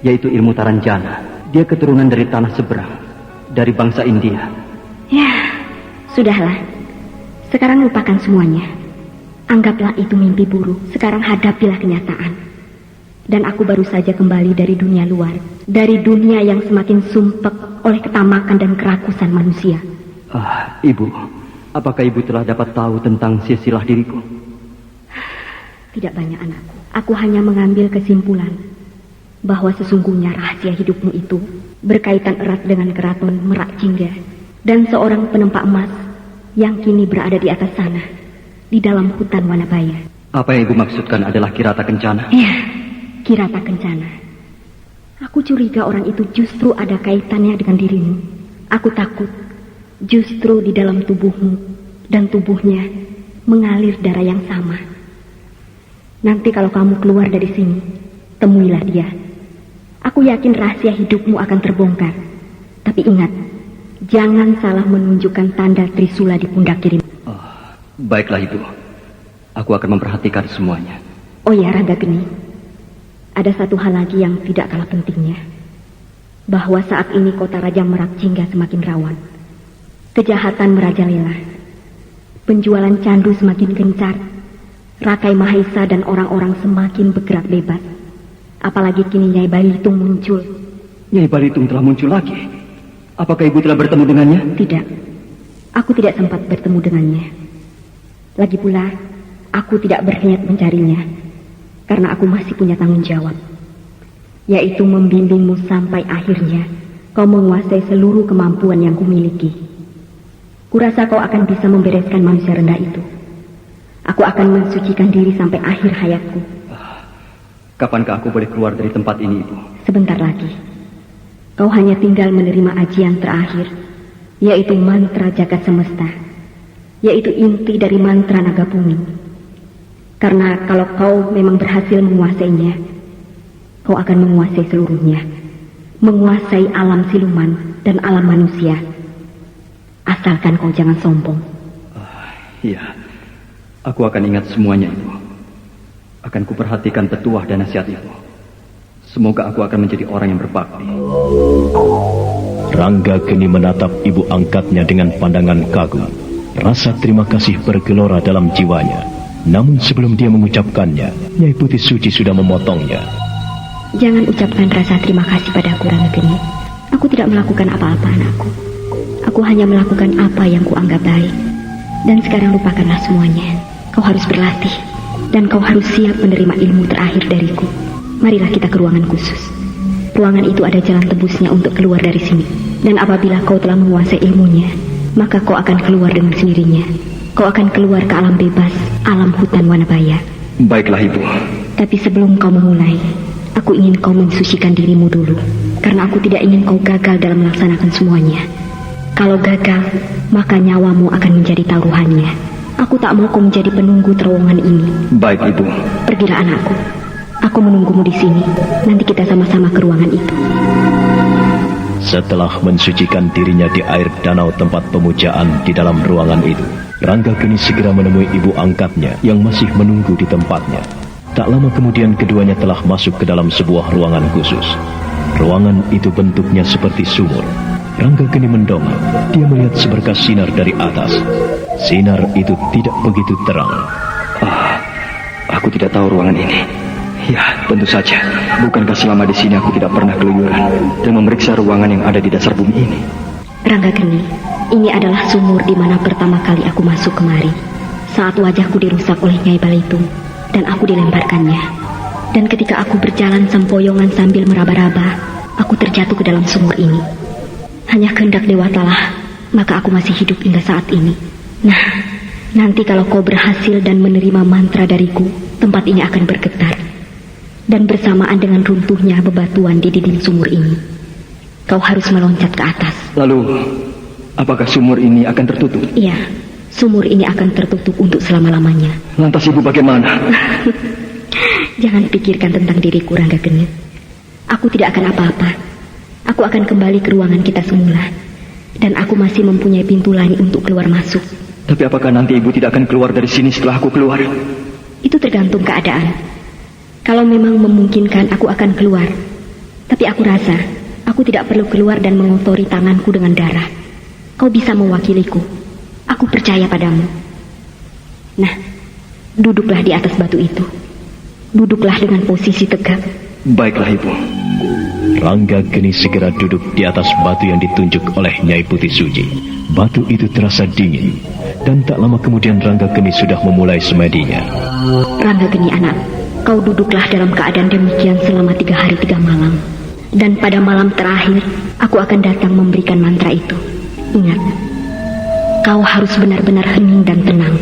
yaitu ilmu Taranjana. Dia keturunan dari tanah seberang, dari bangsa India. Ya, sudahlah. Sekarang lupakan semuanya. Anggaplah itu mimpi buruk. Sekarang hadapilah kenyataan. Dan aku baru saja kembali dari dunia luar, dari dunia yang semakin sumpek oleh ketamakan dan kerakusan manusia. Ibu, apakah Ibu telah dapat tahu tentang silsilah diriku? Tidak banyak, anakku. Aku hanya mengambil kesimpulan bahwa sesungguhnya rahasia hidupmu itu berkaitan erat dengan keraton Merakjingga dan seorang penempa emas yang kini berada di atas sana, di dalam hutan Wanabaya. Apa yang Ibu maksudkan adalah Kirata Kencana? Ya, Kirata Kencana. Aku curiga orang itu justru ada kaitannya dengan dirimu. Aku takut justru di dalam tubuhmu dan tubuhnya mengalir darah yang sama. Nanti kalau kamu keluar dari sini, temuilah dia. Aku yakin rahasia hidupmu akan terbongkar. Tapi ingat, jangan salah menunjukkan tanda Trisula di pundak kiri. Baiklah, Ibu. Aku akan memperhatikan semuanya. Oh ya, Ranggageni. Ada satu hal lagi yang tidak kalah pentingnya. Bahwa saat ini kota Raja Merakjingga semakin rawan. Kejahatan merajalela. Penjualan candu semakin gencar. Rakai Mahesa dan orang-orang semakin bergerak bebas. Apalagi kini Nyai Balitung muncul. Nyai Balitung telah muncul lagi. Apakah ibu telah bertemu dengannya? Tidak. Aku tidak sempat bertemu dengannya. Lagi pula, aku tidak berniat mencarinya. Karena aku masih punya tanggung jawab. Yaitu membimbingmu sampai akhirnya kau menguasai seluruh kemampuan yang kumiliki. Kurasa kau akan bisa membereskan manusia rendah itu. Aku akan mensucikan diri sampai akhir hayatku. Kapankah aku boleh keluar dari tempat ini, Ibu? Sebentar lagi. Kau hanya tinggal menerima ajian terakhir, yaitu mantra jagat semesta, yaitu inti dari mantra naga bumi. Karena kalau kau memang berhasil menguasainya, kau akan menguasai seluruhnya, menguasai alam siluman dan alam manusia. Asalkan kau jangan sombong. Iya, aku akan ingat semuanya, Ibu. Akan kuperhatikan petuah dan nasihat Ibu. Semoga aku akan menjadi orang yang berbakti. Rangga Geni menatap ibu angkatnya dengan pandangan kagum. Rasa terima kasih bergelora dalam jiwanya. Namun sebelum dia mengucapkannya, Nyai Putih Suci sudah memotongnya. Jangan ucapkan rasa terima kasih padaku, Rangga Geni. Aku tidak melakukan apa-apa, anakku. Aku hanya melakukan apa yang kuanggap baik. Dan sekarang lupakanlah semuanya. Kau harus berlatih. Dan kau harus siap menerima ilmu terakhir dariku. Marilah kita ke ruangan khusus. Ruangan itu ada jalan tembusnya untuk keluar dari sini. Dan apabila kau telah menguasai ilmunya, maka kau akan keluar dengan sendirinya. Kau akan keluar ke alam bebas, alam hutan Wanabaya. Baiklah, Ibu. Tapi sebelum kau memulai, aku ingin kau mensucikan dirimu dulu. Karena aku tidak ingin kau gagal dalam melaksanakan semuanya. Kalau gagal, maka nyawamu akan menjadi taruhannya. Aku tak mau kau menjadi penunggu terowongan ini. Baik, Ibu. Pergilah, anakku. Aku menunggumu di sini. Nanti kita sama-sama ke ruangan itu. Setelah mensucikan dirinya di air danau tempat pemujaan di dalam ruangan itu, Rangga Geni segera menemui ibu angkatnya yang masih menunggu di tempatnya. Tak lama kemudian keduanya telah masuk ke dalam sebuah ruangan khusus. Ruangan itu bentuknya seperti sumur. Rangga Geni mendongak. Dia melihat seberkas sinar dari atas. Sinar itu tidak begitu terang. Aku tidak tahu ruangan ini. Ya, tentu saja. Bukankah selama di sini aku tidak pernah keluyuran dan memeriksa ruangan yang ada di dasar bumi ini? Rangga Geni, ini adalah sumur di mana pertama kali aku masuk kemari. Saat wajahku dirusak oleh Nyai Balitung dan aku dilemparkannya. Dan ketika aku berjalan sempoyongan sambil meraba-raba, aku terjatuh ke dalam sumur ini. Hanya kehendak Dewatalah, maka aku masih hidup hingga saat ini. Nah, nanti kalau kau berhasil dan menerima mantra dariku, tempat ini akan bergetar. Dan bersamaan dengan runtuhnya bebatuan di dinding sumur ini, kau harus meloncat ke atas. Lalu, apakah sumur ini akan tertutup? Iya, sumur ini akan tertutup untuk selama-lamanya. Lantas Ibu bagaimana? Jangan pikirkan tentang diriku, Rangga Geni. Aku tidak akan apa-apa. Aku akan kembali ke ruangan kita semula. Dan aku masih mempunyai pintu lain untuk keluar masuk. Tapi apakah nanti Ibu tidak akan keluar dari sini setelah aku keluar? Itu tergantung keadaan. Kalau memang memungkinkan, aku akan keluar. Tapi aku rasa, aku tidak perlu keluar dan mengotori tanganku dengan darah. Kau bisa mewakiliku. Aku percaya padamu. Nah, duduklah di atas batu itu. Duduklah dengan posisi tegak. Baiklah, Ibu. Rangga Geni segera duduk di atas batu yang ditunjuk oleh Nyai Putih Suci. Batu itu terasa dingin. Dan tak lama kemudian Rangga Geni sudah memulai semedinya. Rangga Geni anak, kau duduklah dalam keadaan demikian selama 3 hari 3 malam. Dan pada malam terakhir, aku akan datang memberikan mantra itu. Ingat, kau harus benar-benar hening dan tenang.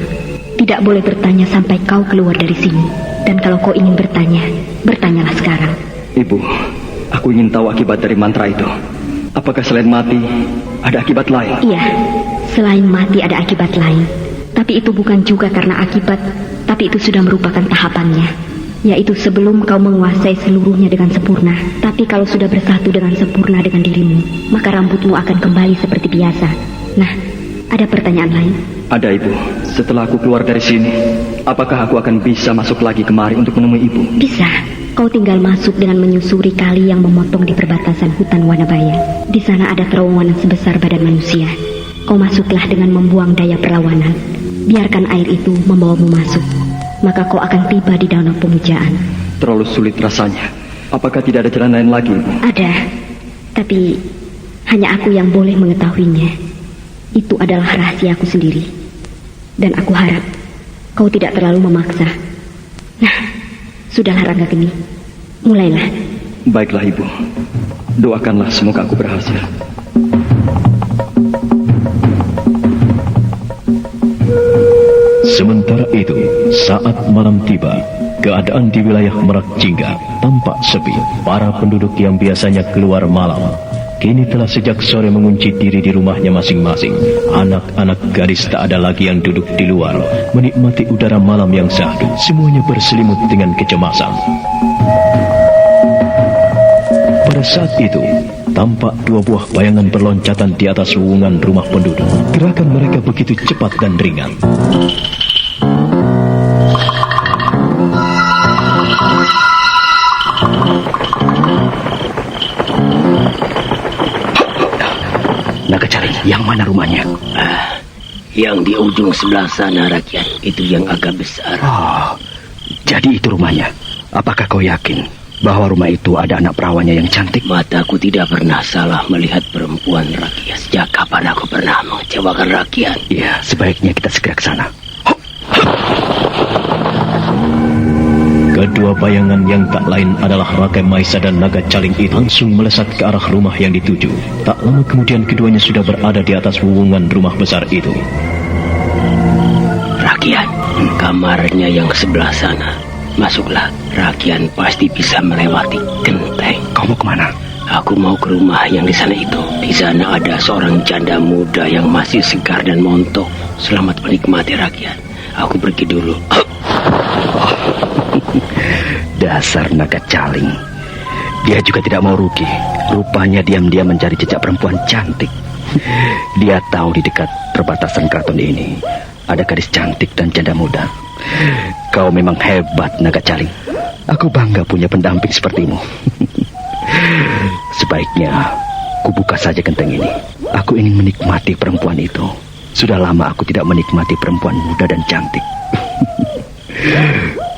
Tidak boleh bertanya sampai kau keluar dari sini. Dan kalau kau ingin bertanya, bertanyalah sekarang. Ibu, aku ingin tahu akibat dari mantra itu. Apakah selain mati, ada akibat lain? Iya, selain mati ada akibat lain. Tapi itu bukan juga karena akibat, tapi itu sudah merupakan tahapannya. Yaitu sebelum kau menguasai seluruhnya dengan sempurna. Tapi kalau sudah bersatu dengan sempurna dengan dirimu, maka rambutmu akan kembali seperti biasa. Nah, ada pertanyaan lain? Ada, Ibu. Setelah aku keluar dari sini, apakah aku akan bisa masuk lagi kemari untuk menemui Ibu? Bisa. Kau tinggal masuk dengan menyusuri kali yang memotong di perbatasan hutan Wanabaya. Di sana ada terowongan sebesar badan manusia. Kau masuklah dengan membuang daya perlawanan. biarkan air itu membawamu masuk. Maka kau akan tiba di danau pemujaan. Terlalu sulit rasanya. Apakah tidak ada jalan lain lagi, Ibu? Ada, tapi hanya aku yang boleh mengetahuinya. Itu adalah rahasiaku sendiri. Dan aku harap kau tidak terlalu memaksa. Nah, sudahlah Ranggageni, mulailah. Baiklah, Ibu. Doakanlah semoga aku berhasil. Sementara itu, saat malam tiba, keadaan di wilayah Merak Jingga tampak sepi. Para penduduk yang biasanya keluar malam, kini telah sejak sore mengunci diri di rumahnya masing-masing. Anak-anak gadis tak ada lagi yang duduk di luar, menikmati udara malam yang syahdu. Semuanya berselimut dengan kecemasan. Pada saat itu, tampak dua buah bayangan berloncatan di atas wuwungan rumah penduduk. Gerakan mereka begitu cepat dan ringan. Naga Caling, yang mana rumahnya? Yang di ujung sebelah sana, rakyat. Itu yang agak besar. Oh, jadi itu rumahnya. Apakah kau yakin bahwa rumah itu ada anak perawannya yang cantik? Mataku tidak pernah salah melihat perempuan, rakyat. Sejak kapan aku pernah mengecewakan rakyat? Iya, sebaiknya kita segera ke sana. Kedua bayangan yang tak lain adalah Rakai Mahisa dan Naga Caling itu langsung melesat ke arah rumah yang dituju. Tak lama kemudian keduanya sudah berada di atas wuwungan rumah besar itu. Rakyat, kamarnya yang sebelah sana. Masuklah, rakyat pasti bisa melewati genteng. Kau mau kemana? Aku mau ke rumah yang di sana itu. Di sana ada seorang janda muda yang masih segar dan montok. Selamat menikmati, rakyat. Aku pergi dulu. Dasar Naga Caling. Dia juga tidak mau rugi. Rupanya diam-diam mencari jejak perempuan cantik. Dia tahu di dekat perbatasan keraton ini ada gadis cantik dan janda muda. Kau memang hebat, Naga Caling. Aku bangga punya pendamping sepertimu. Sebaiknya kubuka saja genteng ini. Aku ingin menikmati perempuan itu. Sudah lama aku tidak menikmati perempuan muda dan cantik.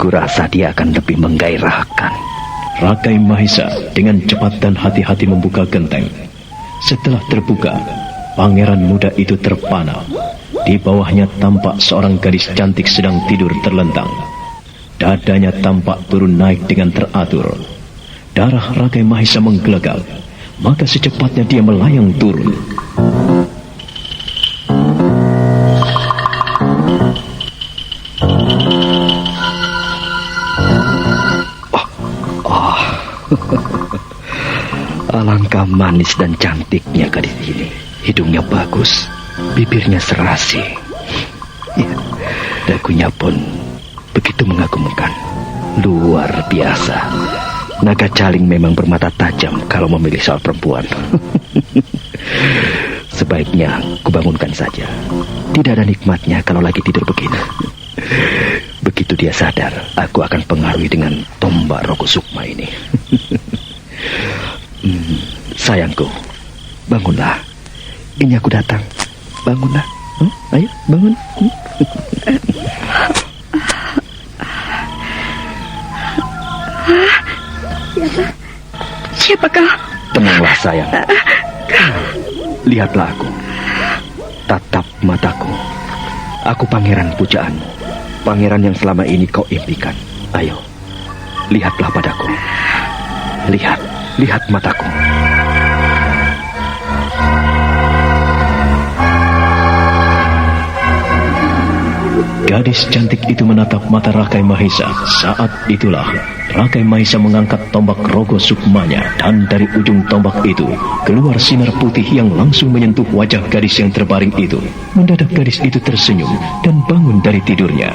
Kurasa dia akan lebih menggairahkan. Rakai Mahisa dengan cepat dan hati-hati membuka genteng. Setelah terbuka, pangeran muda itu terpana. Di bawahnya tampak seorang gadis cantik sedang tidur terlentang. Dadanya tampak turun naik dengan teratur. Darah Rakai Mahisa menggelegak. Maka secepatnya dia melayang turun. Alangkah manis dan cantiknya gadis ini. Hidungnya bagus, bibirnya serasi, ya, dagunya pun begitu mengagumkan. Luar biasa. Naga Caling memang bermata tajam kalau memilih soal perempuan. Sebaiknya kubangunkan saja. Tidak ada nikmatnya kalau lagi tidur begini. Begitu dia sadar, aku akan pengaruhi dengan tombak Rogo Sukma ini. Sayangku, bangunlah. Ini aku datang. Bangunlah. Ayo, bangun. Siapakah? Tenanglah sayang. Lihatlah aku. Tatap mataku. Aku pangeran pujaanmu. Pangeran yang selama ini kau impikan. Ayo, lihatlah padaku. Lihat mataku. Gadis cantik itu menatap mata Rakai Mahisa. Saat itulah Rakai Mahisa mengangkat tombak Rogo Sukmanya, dan dari ujung tombak itu keluar sinar putih yang langsung menyentuh wajah gadis yang terbaring itu. Mendadak gadis itu tersenyum dan bangun dari tidurnya.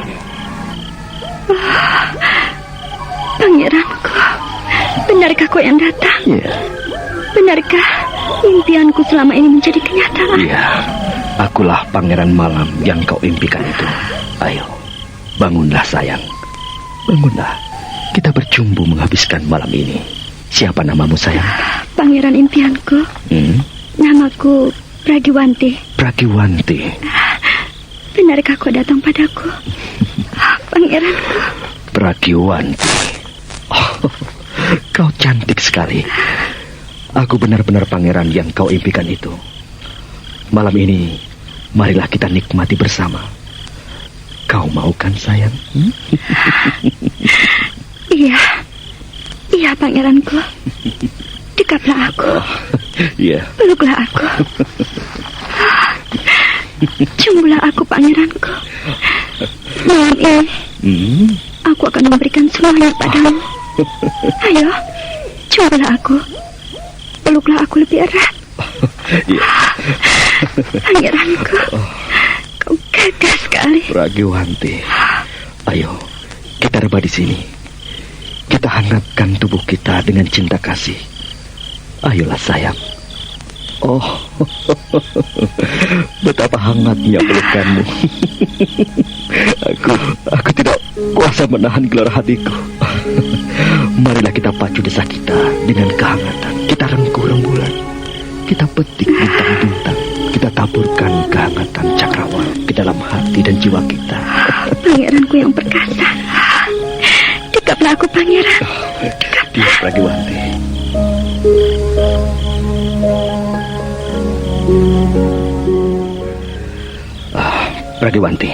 Pangeranku, benarkah kau yang datang? Iya. Benarkah impianku selama ini menjadi kenyataan? Iya, akulah pangeran malam yang kau impikan itu. Ayo, bangunlah sayang. Bangunlah. Kita berjumbu menghabiskan malam ini. Siapa namamu sayang? Pangeran impianku. Namaku Pragiwanti. Pragiwanti. benarkah kau datang padaku? Pangeranku. Pragiwanti. Oh, kau cantik sekali. Aku benar-benar pangeran yang kau impikan itu. Malam ini, marilah kita nikmati bersama. Kau mau kan, sayang? Iya, pangeranku. Dekaplah aku. Iya. Peluklah aku. Cumbulah aku, pangeranku. Malam ini, aku akan memberikan semuanya padamu. Ayo, cumbulah aku. Peluklah aku lebih erat. Pangeranku, kau gagah sekali. Pragiwanti, ayo kita rebah di sini. Kita hangatkan tubuh kita dengan cinta kasih. Ayolah sayang. Oh, betapa hangatnya pelukanmu. Aku tidak kuasa menahan gelora hatiku. Marilah kita pacu desa kita dengan kehangatan. Kita rengkuh rembulan. Kita petik bintang-bintang. Kita taburkan kehangatan cakrawala ke dalam hati dan jiwa kita. Pangeranku yang perkasa. Dekaplah aku, pangeran. Yes, Pragiwanti. Pragiwanti,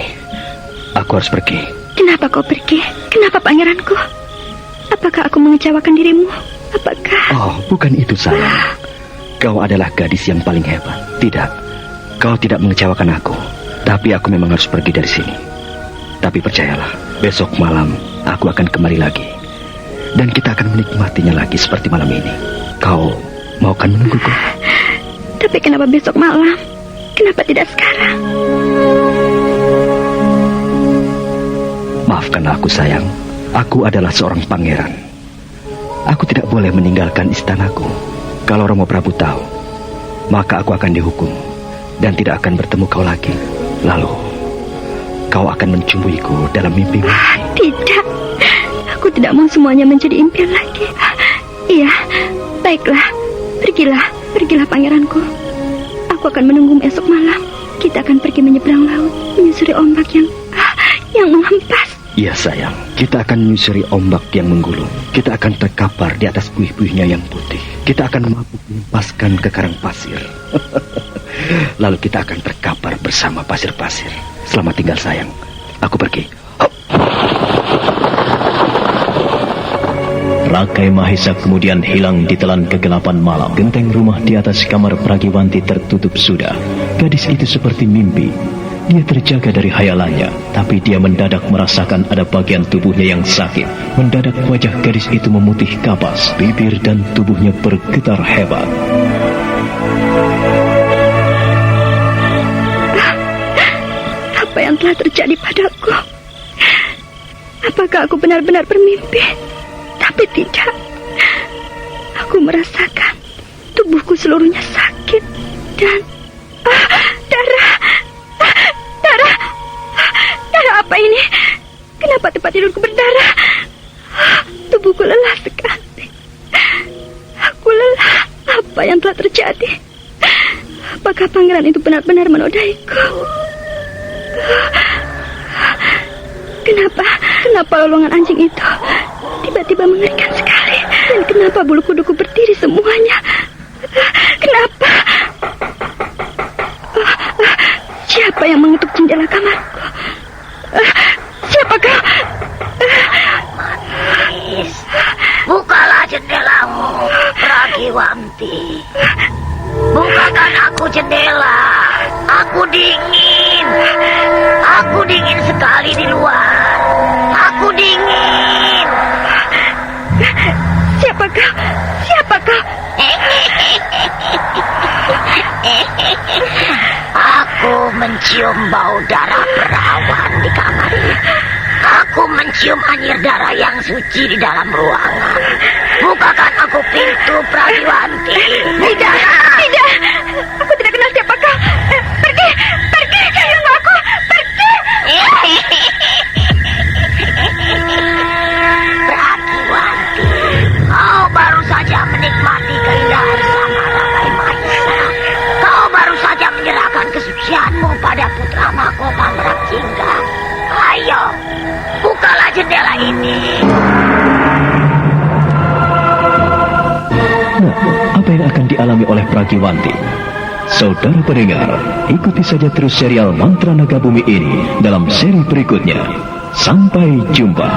aku harus pergi. Kenapa kau pergi? Kenapa, pangeranku? Apakah aku mengecewakan dirimu? Apakah... Oh, bukan itu, sayang. Kau adalah gadis yang paling hebat. Tidak, kau tidak mengecewakan aku. Tapi aku memang harus pergi dari sini. Tapi percayalah, besok malam aku akan kembali lagi. Dan kita akan menikmatinya lagi seperti malam ini. Kau mau kan menungguku? Tapi kenapa besok malam? Kenapa tidak sekarang? Maafkanlah aku, sayang. Aku adalah seorang pangeran. Aku tidak boleh meninggalkan istanaku. Kalau Romo Prabu tahu, maka aku akan dihukum dan tidak akan bertemu kau lagi. Lalu, kau akan mencumbuiku dalam mimpi. Tidak, aku tidak mau semuanya menjadi impian lagi. Iya, baiklah. Pergilah pangeranku. Aku akan menunggumu esok malam. Kita akan pergi menyeberang laut, menyusuri ombak yang menghempas. Iya, sayang. Kita akan menyusuri ombak yang menggulung. Kita akan terkapar di atas buih-buihnya yang putih. Kita akan mabuk melepaskan ke karang pasir. Lalu kita akan terkapar bersama pasir-pasir. Selamat tinggal, sayang. Aku pergi. Rakai Mahesa kemudian hilang di telan kegelapan malam. Genteng rumah di atas kamar Pragiwanti tertutup sudah. Gadis itu seperti mimpi. Dia terjaga dari hayalannya, tapi dia mendadak merasakan ada bagian tubuhnya yang sakit. Mendadak wajah gadis itu memutih kapas, bibir dan tubuhnya bergetar hebat. Apa yang telah terjadi padaku? Apakah aku benar-benar bermimpi? Tapi tidak. Aku merasakan tubuhku seluruhnya sakit dan darah. Darah apa ini? Kenapa tempat tidurku berdarah? Tubuhku lelah sekali. Aku lelah. Apa yang telah terjadi? Apakah pangeran itu benar-benar menodaiku? Kenapa lolongan anjing itu tiba-tiba mengerikan sekali? Dan kenapa bulu kuduku berdiri semuanya? Kenapa? Siapa yang mengetuk jendela kamarku? Siapakah? Manis, bukalah jendelamu, Pragiwanti. Bukakan aku jendela. Aku dingin. Aku dingin sekali di luar. Aku dingin. Siapakah? Aku mencium bau darah perawan di kamar ini. Aku mencium anyir darah yang suci di dalam ruangan. Bukakan aku pintu, Pragiwanti. Tidak. Aku tidak kenal siapakah. Pergi. Tunggu aku. Pergi. Pragiwanti, kau baru saja menikmati keindahan sama Rakai Mahesa. Kau baru saja menyerahkan kesucianmu pada putra mahkota Merak apa yang akan dialami oleh Pragiwanti? Saudara pendengar, ikuti saja terus serial Mantra Naga Bumi ini dalam seri berikutnya. Sampai jumpa.